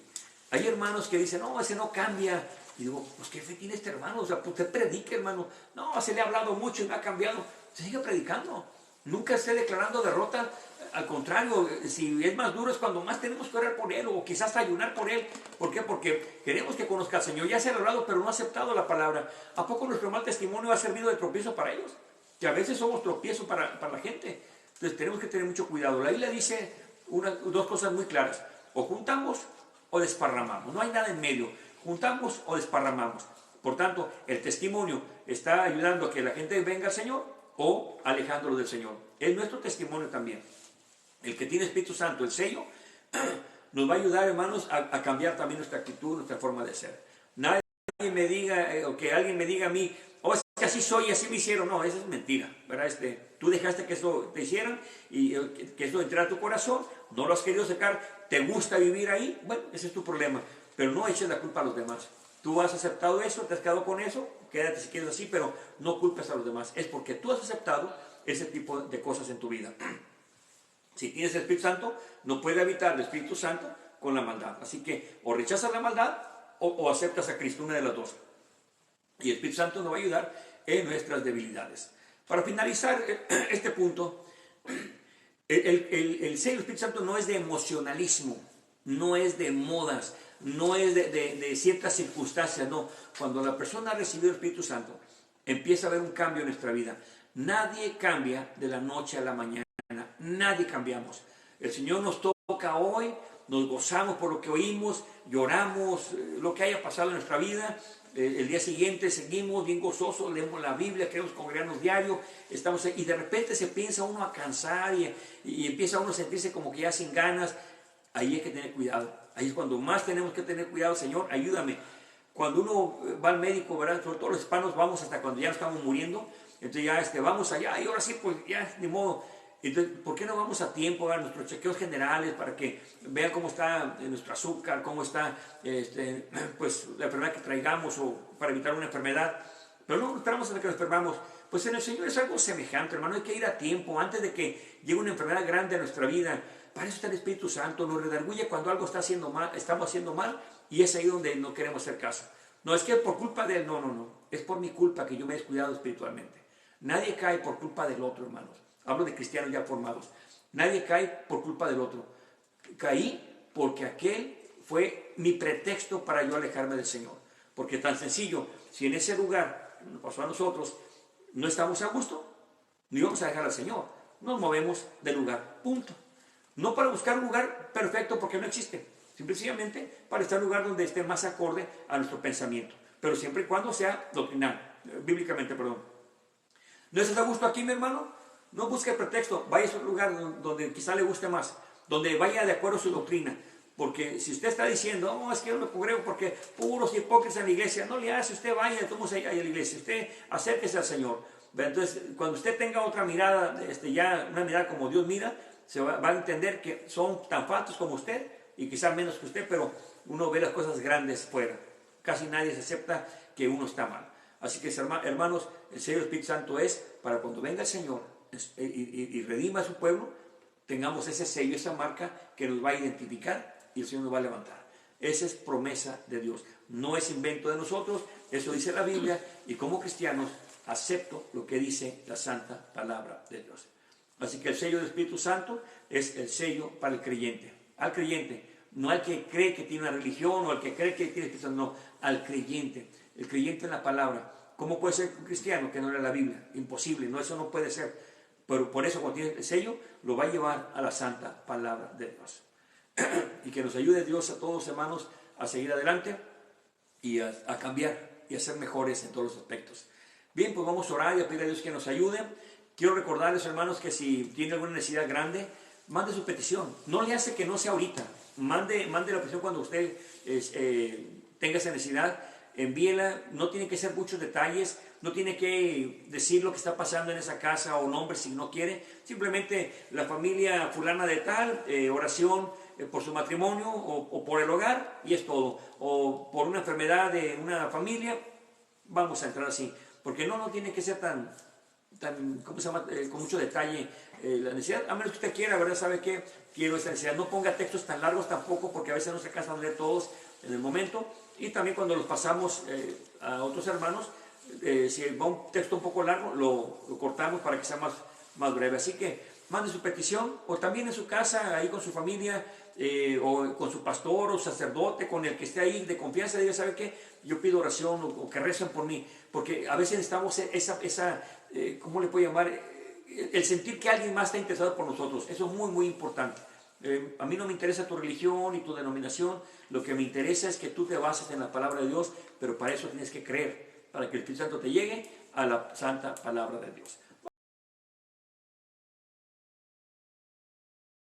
Hay hermanos que dicen, no, ese no cambia. Y digo, pues ¿qué fe tiene este hermano? O sea, pues usted predica, hermano. No, se le ha hablado mucho y no ha cambiado. Se sigue predicando. Nunca esté declarando derrota. Al contrario, si es más duro es cuando más tenemos que orar por él o quizás ayunar por él. ¿Por qué? Porque queremos que conozca al Señor. Ya se ha hablado, pero no ha aceptado la palabra. ¿A poco nuestro mal testimonio ha servido de tropiezo para ellos? Que a veces somos tropiezo para la gente. Entonces tenemos que tener mucho cuidado. La Biblia dice dos cosas muy claras. O juntamos o desparramamos. No hay nada en medio. Juntamos o desparramamos. Por tanto, el testimonio está ayudando a que la gente venga al Señor o alejándolo del Señor. Es nuestro testimonio también. El que tiene Espíritu Santo, el sello, nos va a ayudar, hermanos, a cambiar también nuestra actitud, nuestra forma de ser. Nadie me diga, o que alguien me diga a mí, oh, es que así soy, así me hicieron. No, eso es mentira, ¿verdad? Tú dejaste que eso te hicieran y que eso entrara a tu corazón, no lo has querido sacar, te gusta vivir ahí, bueno, ese es tu problema, pero no eches la culpa a los demás. Tú has aceptado eso, te has quedado con eso, quédate si quieres así, pero no culpes a los demás. Es porque tú has aceptado ese tipo de cosas en tu vida. Si tienes el Espíritu Santo, no puede habitar el Espíritu Santo con la maldad. Así que o rechazas la maldad o aceptas a Cristo, una de las dos. Y el Espíritu Santo nos va a ayudar en nuestras debilidades. Para finalizar este punto, el sello del Espíritu Santo no es de emocionalismo, no es de modas, no es de ciertas circunstancias, no. Cuando la persona ha recibido el Espíritu Santo, empieza a haber un cambio en nuestra vida. Nadie cambia de la noche a la mañana. Nadie cambiamos. El Señor nos toca hoy, nos gozamos por lo que oímos, lloramos, lo que haya pasado en nuestra vida. El día siguiente seguimos bien gozosos, leemos la Biblia, queremos congregarnos diario, estamos ahí, y de repente se piensa uno a cansar y empieza uno a sentirse como que ya sin ganas. Ahí hay que tener cuidado. Ahí es cuando más tenemos que tener cuidado. Señor, ayúdame. Cuando uno va al médico, ¿verdad? Sobre todo los hispanos, vamos hasta cuando ya estamos muriendo. Entonces ya vamos allá y ahora sí, pues ya, de modo. Entonces, ¿por qué no vamos a tiempo a nuestros chequeos generales para que vean cómo está nuestro azúcar, cómo está pues, la enfermedad que traigamos o para evitar una enfermedad? Pero no esperamos hasta que nos enfermamos. Pues en el Señor es algo semejante, hermano. Hay que ir a tiempo antes de que llegue una enfermedad grande a nuestra vida. Para eso está el Espíritu Santo. Nos redarguye cuando algo está haciendo mal, estamos haciendo mal, y es ahí donde no queremos hacer caso. No es que por culpa de él, no. Es por mi culpa que yo me he descuidado espiritualmente. Nadie cae por culpa del otro, hermanos. Hablo de cristianos ya formados. Nadie cae por culpa del otro. Caí porque aquel fue mi pretexto para yo alejarme del Señor. Porque tan sencillo, si en ese lugar, como nos pasó a nosotros, no estamos a gusto, no íbamos a dejar al Señor. Nos movemos del lugar, punto. No para buscar un lugar perfecto porque no existe. Simplemente para estar en un lugar donde esté más acorde a nuestro pensamiento. Pero siempre y cuando sea doctrinal, bíblicamente, perdón. ¿No estás a gusto aquí, mi hermano? No busque pretexto, vaya a un lugar donde quizá le guste más, donde vaya de acuerdo a su doctrina. Porque si usted está diciendo, no, es que yo me congrego porque puros hipócritas en la iglesia, no le hace, usted vaya, todos ahí a la iglesia, usted acérquese al Señor. Entonces, cuando usted tenga otra mirada, ya una mirada como Dios mira, se va a entender que son tan faltos como usted y quizás menos que usted, pero uno ve las cosas grandes fuera. Casi nadie se acepta que uno está mal. Así que, hermanos, el sello del Espíritu Santo es para cuando venga el Señor y redima a su pueblo, tengamos ese sello, esa marca que nos va a identificar y el Señor nos va a levantar. Esa es promesa de Dios. No es invento de nosotros, eso dice la Biblia, y como cristianos acepto lo que dice la santa palabra de Dios. Así que el sello del Espíritu Santo es el sello para el creyente. Al creyente, no al que cree que tiene una religión o al que cree que tiene Espíritu Santo, no, al creyente. El creyente en la palabra. ¿Cómo puede ser un cristiano que no lea la Biblia? Imposible, no, eso no puede ser. Pero por eso cuando tiene el sello, lo va a llevar a la santa palabra de Dios. Y que nos ayude Dios a todos, hermanos, a seguir adelante y a cambiar y a ser mejores en todos los aspectos. Bien, pues vamos a orar y a pedir a Dios que nos ayude. Quiero recordarles, hermanos, que si tiene alguna necesidad grande, mande su petición. No le hace que no sea ahorita. Mande la petición cuando usted tenga esa necesidad. Envíela. No tiene que ser muchos detalles. No tiene que decir lo que está pasando en esa casa o nombre si no quiere. Simplemente la familia fulana de tal, oración por su matrimonio o por el hogar, y es todo. O por una enfermedad de una familia. Vamos a entrar así. Porque no tiene que ser tan ¿cómo se llama? Con mucho detalle la necesidad, a menos que usted quiera, ¿verdad? ¿Sabe qué? Quiero esa necesidad. No ponga textos tan largos tampoco, porque a veces no se alcanzan a leer todos en el momento. Y también cuando los pasamos a otros hermanos, si va un texto un poco largo, lo cortamos para que sea más breve. Así que mande su petición, o también en su casa, ahí con su familia, o con su pastor o sacerdote, con el que esté ahí de confianza, diga, ¿sabe qué? Yo pido oración o que recen por mí, porque a veces necesitamos ¿cómo le puedo llamar? El sentir que alguien más está interesado por nosotros. Eso es muy, muy importante. A mí no me interesa tu religión y tu denominación, lo que me interesa es que tú te bases en la palabra de Dios, pero para eso tienes que creer, para que el Espíritu Santo te llegue a la santa palabra de Dios.